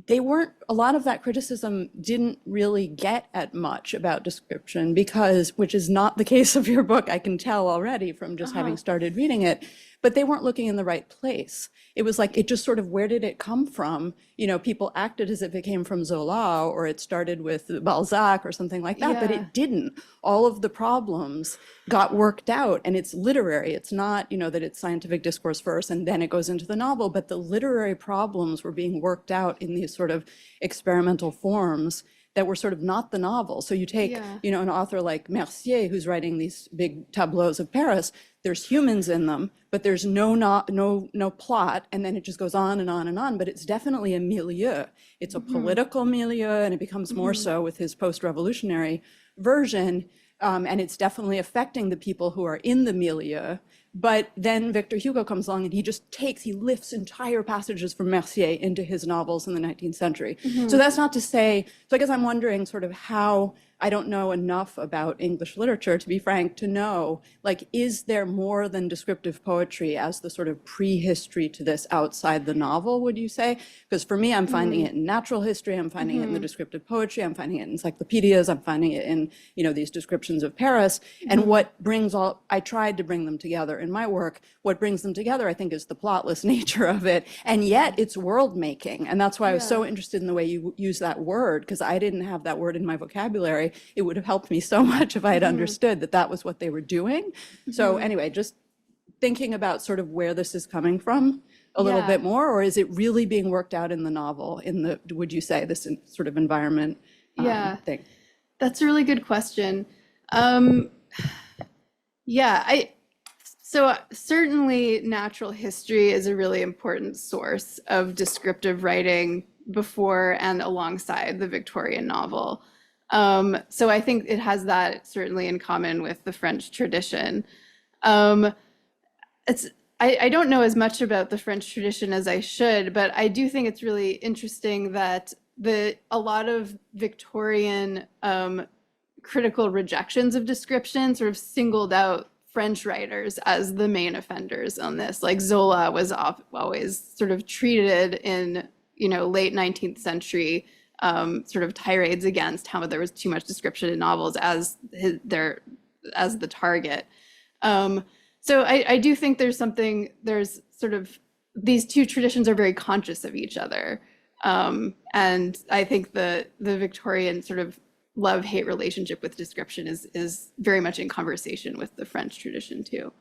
a lot of that criticism didn't really get at much about description, because, which is not the case of your book, I can tell already from just having started reading it, but they weren't looking in the right place. It was like, it just sort of, where did it come from? You know, people acted as if it came from Zola or it started with Balzac or something like that, but it didn't. All of the problems got worked out, and it's literary. It's not, that it's scientific discourse first and then it goes into the novel, but the literary problems were being worked out in these sort of experimental forms that were sort of not the novel. So you take, an author like Mercier, who's writing these big tableaux of Paris, there's humans in them, but there's no plot, and then it just goes on and on and on, but it's definitely a milieu. It's a political milieu, and it becomes more so with his post-revolutionary version, and it's definitely affecting the people who are in the milieu. But then Victor Hugo comes along and he lifts entire passages from Mercier into his novels in the 19th century. So that's not to say, so I guess I'm wondering sort of how, I don't know enough about English literature, to be frank, to know, is there more than descriptive poetry as the sort of prehistory to this outside the novel, would you say? Because for me, I'm finding it in natural history, I'm finding it in the descriptive poetry, I'm finding it in encyclopedias, I'm finding it in, these descriptions of Paris. And what brings I tried to bring them together in my work. What brings them together, I think, is the plotless nature of it. And yet it's world making. And that's why I was so interested in the way you use that word, because I didn't have that word in my vocabulary. It would have helped me so much if I had understood that that was what they were doing. So anyway, just thinking about sort of where this is coming from a little bit more, or is it really being worked out in the novel, would you say, this sort of environment thing? That's a really good question. So certainly natural history is a really important source of descriptive writing before and alongside the Victorian novel. So I think it has that certainly in common with the French tradition. I don't know as much about the French tradition as I should, but I do think it's really interesting that a lot of Victorian critical rejections of description sort of singled out French writers as the main offenders on this. Like Zola was always sort of treated in, late 19th century sort of tirades against how there was too much description in novels as the target. So I do think there's sort of, these two traditions are very conscious of each other. And I think the Victorian sort of love-hate relationship with description is very much in conversation with the French tradition too.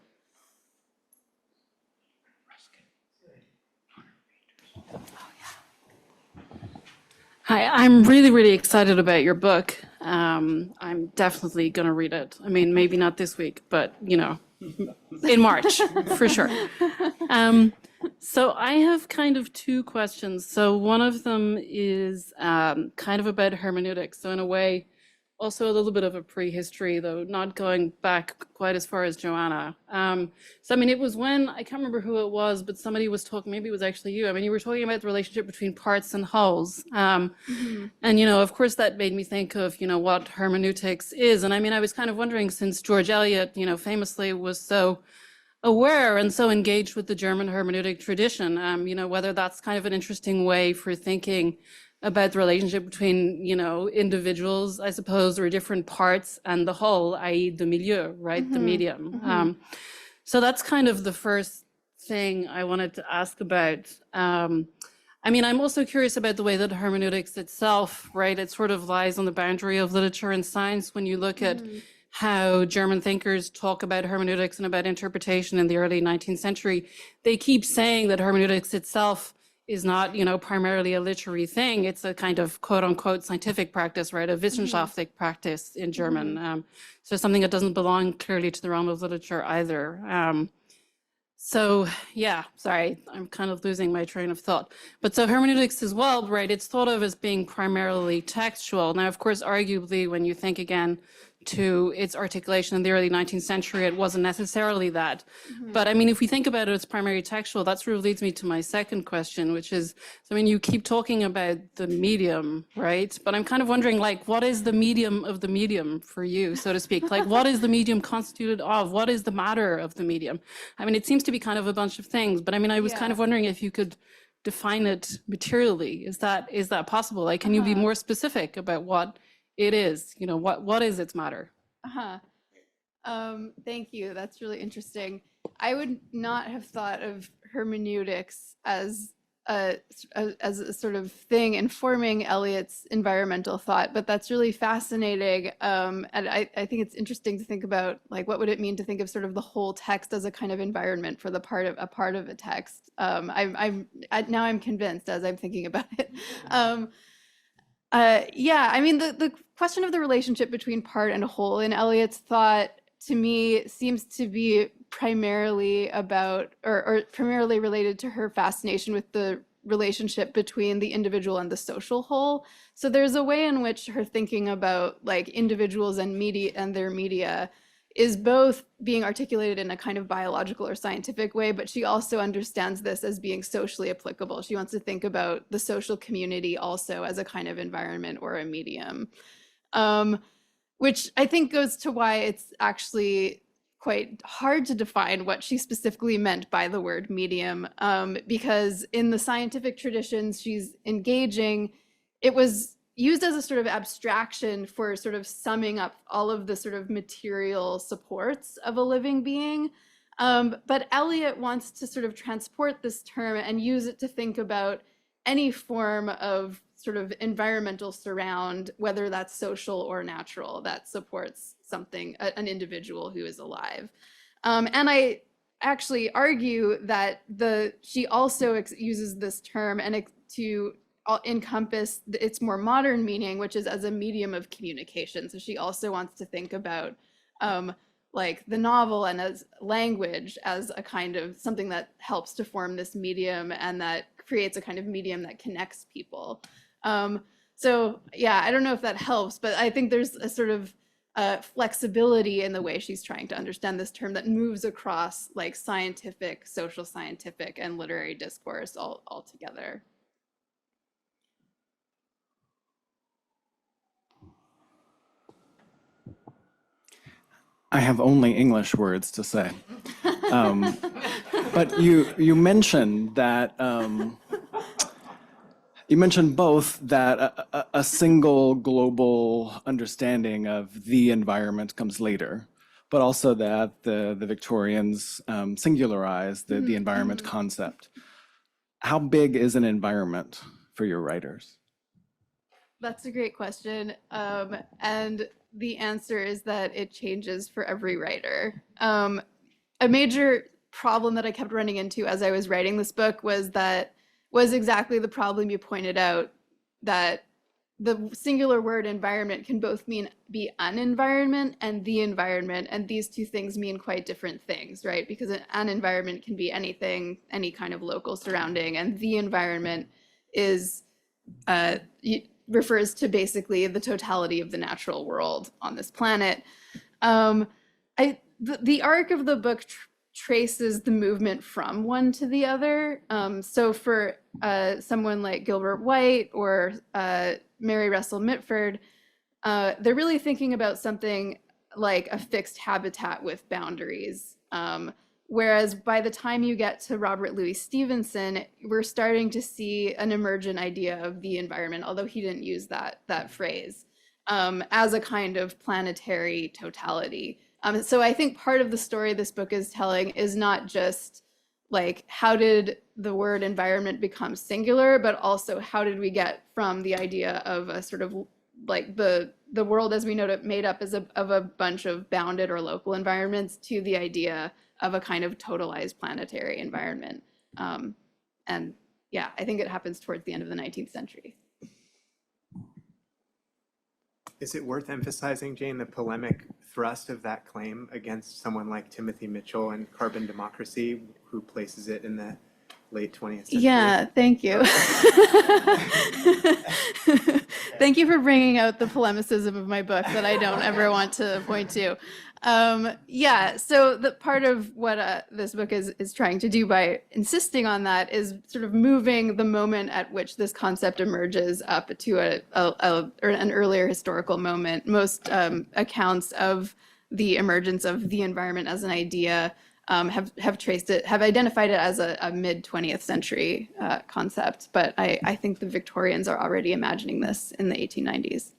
Hi, I'm really, really excited about your book. I'm definitely going to read it. I mean, maybe not this week, but, in March, for sure. So I have kind of two questions. So one of them is kind of about hermeneutics. So in a way, also a little bit of a prehistory, though not going back quite as far as Joanna. So I mean, it was when, I can't remember who it was, but somebody was talking, maybe it was actually you. I mean, you were talking about the relationship between parts and wholes. And, of course, that made me think of, what hermeneutics is. And I mean, I was kind of wondering, since George Eliot, famously was so aware and so engaged with the German hermeneutic tradition, whether that's kind of an interesting way for thinking about the relationship between, individuals, I suppose, or different parts and the whole, i.e. the milieu, right, the medium. So that's kind of the first thing I wanted to ask about. I mean, I'm also curious about the way that hermeneutics itself, right, it sort of lies on the boundary of literature and science when you look at how German thinkers talk about hermeneutics and about interpretation in the early 19th century. They keep saying that hermeneutics itself is not, primarily a literary thing. It's a kind of quote unquote scientific practice, right? A wissenschaftlich practice in German. So something that doesn't belong clearly to the realm of literature either. So yeah, sorry, I'm kind of losing my train of thought. But so hermeneutics as well, right? It's thought of as being primarily textual. Now, of course, arguably, when you think again to its articulation in the early 19th century, it wasn't necessarily that. But I mean, if we think about it as primarily textual, that sort of leads me to my second question, which is, I mean, you keep talking about the medium, right? But I'm kind of wondering, like, what is the medium of the medium for you, so to speak? Like, what is the medium constituted of? What is the matter of the medium? I mean, it seems to be kind of a bunch of things, but I mean, I was kind of wondering if you could define it materially. Is that possible? Like, can you be more specific about what it is, what is its matter? Thank you. That's really interesting. I would not have thought of hermeneutics as a sort of thing informing Eliot's environmental thought, but that's really fascinating. And I think it's interesting to think about, like, what would it mean to think of sort of the whole text as a kind of environment for a part of a text. Now I'm convinced as I'm thinking about it. Yeah, I mean, the question of the relationship between part and whole in Eliot's thought, to me, seems to be primarily about, or primarily related to her fascination with the relationship between the individual and the social whole. So there's a way in which her thinking about, like, individuals and media and their media is both being articulated in a kind of biological or scientific way, but she also understands this as being socially applicable. She wants to think about the social community also as a kind of environment or a medium, which I think goes to why it's actually quite hard to define what she specifically meant by the word medium, because in the scientific traditions she's engaging, it was used as a sort of abstraction for sort of summing up all of the sort of material supports of a living being. But Eliot wants to sort of transport this term and use it to think about any form of sort of environmental surround, whether that's social or natural, that supports something, an individual who is alive. And I actually argue that she also uses this term and to encompass its more modern meaning, which is as a medium of communication. So she also wants to think about like the novel and as language as a kind of something that helps to form this medium and that creates a kind of medium that connects people. So yeah, I don't know if that helps, but I think there's a sort of flexibility in the way she's trying to understand this term that moves across like scientific, social scientific, and literary discourse all together. I have only English words to say. But you mentioned that you mentioned both that a single global understanding of the environment comes later, but also that the Victorians singularized the environment concept. How big is an environment for your writers? That's a great question. And the answer is that it changes for every writer. A major problem that I kept running into as I was writing this book was exactly the problem you pointed out, that the singular word environment can both be an environment and the environment, and these two things mean quite different things, right? Because an environment can be anything, any kind of local surrounding, and the environment is refers to basically the totality of the natural world on this planet. The arc of the book traces the movement from one to the other. So for someone like Gilbert White or Mary Russell Mitford, they're really thinking about something like a fixed habitat with boundaries. Whereas by the time you get to Robert Louis Stevenson, we're starting to see an emergent idea of the environment, although he didn't use that phrase, as a kind of planetary totality. So I think part of the story this book is telling is not just like, how did the word environment become singular, but also how did we get from the idea of a sort of like the world as we know it made up of a bunch of bounded or local environments to the idea of a kind of totalized planetary environment. And yeah, I think it happens towards the end of the 19th century. Is it worth emphasizing, Jane, the polemic thrust of that claim against someone like Timothy Mitchell and Carbon Democracy, who places it in the late 20th century? Yeah, thank you. Thank you for bringing out the polemicism of my book that I don't ever want to point to. Yeah, so the part of what this book is trying to do by insisting on that is sort of moving the moment at which this concept emerges up to an earlier historical moment. Most accounts of the emergence of the environment as an idea have identified it as a mid 20th century concept, but I think the Victorians are already imagining this in the 1890s.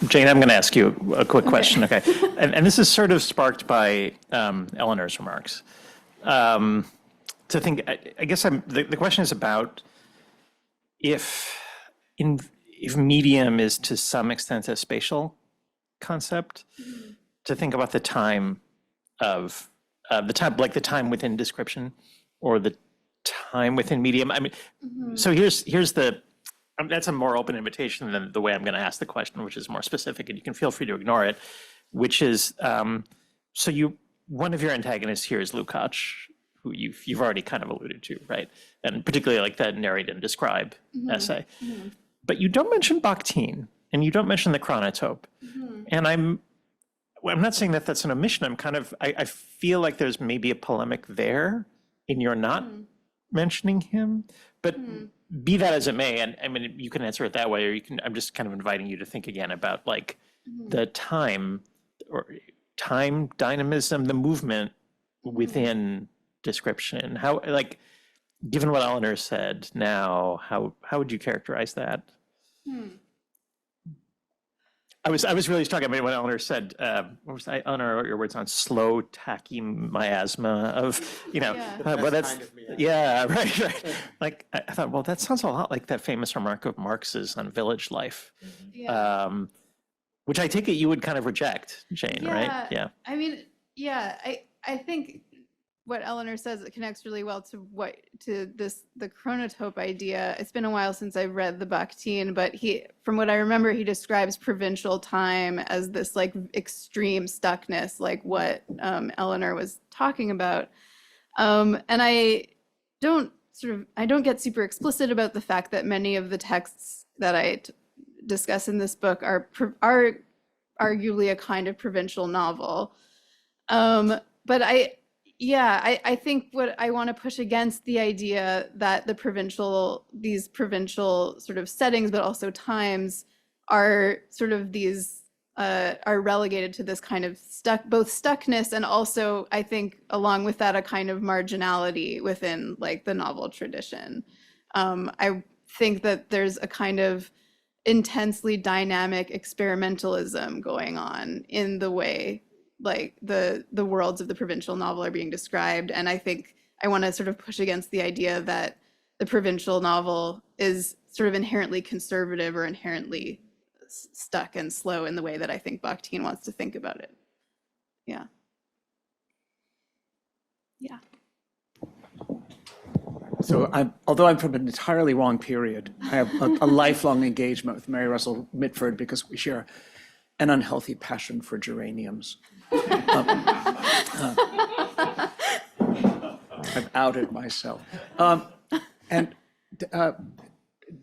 Jane, I'm going to ask you a quick question, okay? And this is sort of sparked by Eleanor's remarks. To think, I guess the question is about if medium is to some extent a spatial concept, to think about the time of like the time within description or the time within medium. I mean, so here's the. That's a more open invitation than the way I'm going to ask the question, which is more specific, and you can feel free to ignore it, which is, so one of your antagonists here is Lukács, who you've already kind of alluded to, right? And particularly like that narrate and describe essay. But you don't mention Bakhtin, and you don't mention the chronotope. And I'm not saying that that's an omission. I feel like there's maybe a polemic there in your not mentioning him, but be that as it may, and I mean, you can answer it that way, or I'm just kind of inviting you to think again about like the time dynamism, the movement within description. How, like, given what Eleanor said now, how would you characterize that? I was really struck. I mean, when Eleanor said, what was that, Eleanor, your words on slow tacky miasma of, well, that's, kind of miasma. yeah, right. Like, I thought, well, that sounds a lot like that famous remark of Marx's on village life, which I take it you would kind of reject, Jane, right? Yeah. I mean, yeah, I think what Eleanor says, it connects really well to the chronotope idea. It's been a while since I've read the Bakhtin, but from what I remember, he describes provincial time as this like extreme stuckness, like what Eleanor was talking about. And I don't get super explicit about the fact that many of the texts that I discuss in this book are arguably a kind of provincial novel. But Yeah, I think what I want to push against the idea that these provincial sort of settings, but also times, are sort of these are relegated to this kind of both stuckness, and also I think along with that a kind of marginality within like the novel tradition. I think that there's a kind of intensely dynamic experimentalism going on in the way like the worlds of the provincial novel are being described. And I think I want to sort of push against the idea that the provincial novel is sort of inherently conservative or inherently stuck and slow in the way that I think Bakhtin wants to think about it. Yeah. Yeah. So although I'm from an entirely wrong period, I have a lifelong engagement with Mary Russell Mitford because we share an unhealthy passion for geraniums. I've outed myself.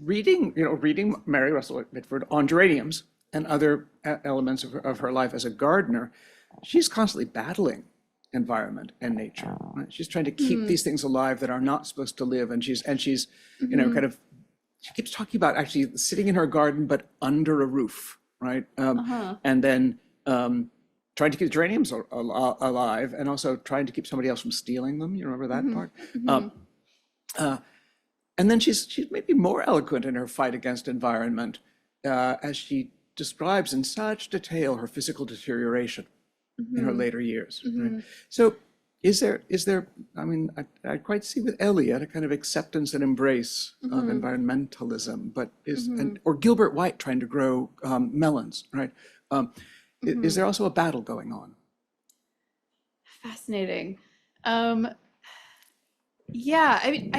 Reading Mary Russell Mitford on geraniums and other elements of her life as a gardener, she's constantly battling environment and nature. Right? She's trying to keep these things alive that are not supposed to live, and she's kind of, she keeps talking about actually sitting in her garden but under a roof, right? And then trying to keep geraniums alive, and also trying to keep somebody else from stealing them. You remember that part? And then she's maybe more eloquent in her fight against environment, as she describes in such detail her physical deterioration in her later years. Right? So is there, I mean, I quite see with Eliot a kind of acceptance and embrace of environmentalism, but or Gilbert White trying to grow melons, right? Is there also a battle going on? Fascinating. Yeah, I mean,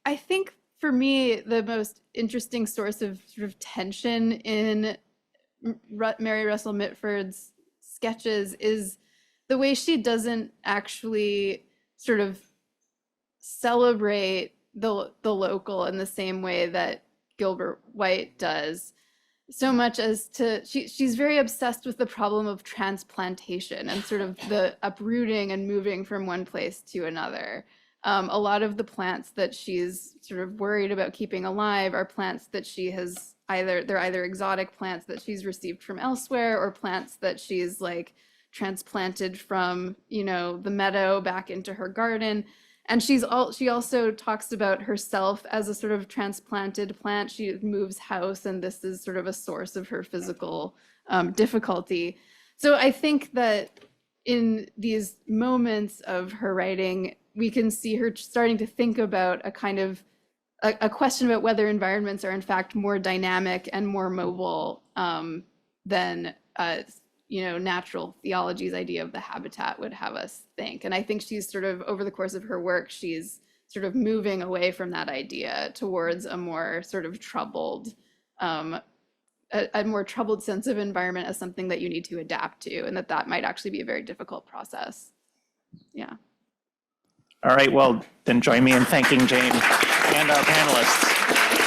I think for me, the most interesting source of sort of tension in Mary Russell Mitford's sketches is the way she doesn't actually sort of celebrate the local in the same way that Gilbert White does, so much as she's very obsessed with the problem of transplantation and sort of the uprooting and moving from one place to another. A lot of the plants that she's sort of worried about keeping alive are plants that she has they're either exotic plants that she's received from elsewhere, or plants that she's like transplanted from, the meadow back into her garden. And she also talks about herself as a sort of transplanted plant. She moves house, and this is sort of a source of her physical difficulty. So I think that in these moments of her writing, we can see her starting to think about a kind of a question about whether environments are in fact more dynamic and more mobile than natural theology's idea of the habitat would have us think. And I think she's sort of, over the course of her work, she's sort of moving away from that idea towards a more sort of troubled, a more troubled sense of environment as something that you need to adapt to, and that might actually be a very difficult process. Yeah. All right, well, then join me in thanking Jayne and our panelists.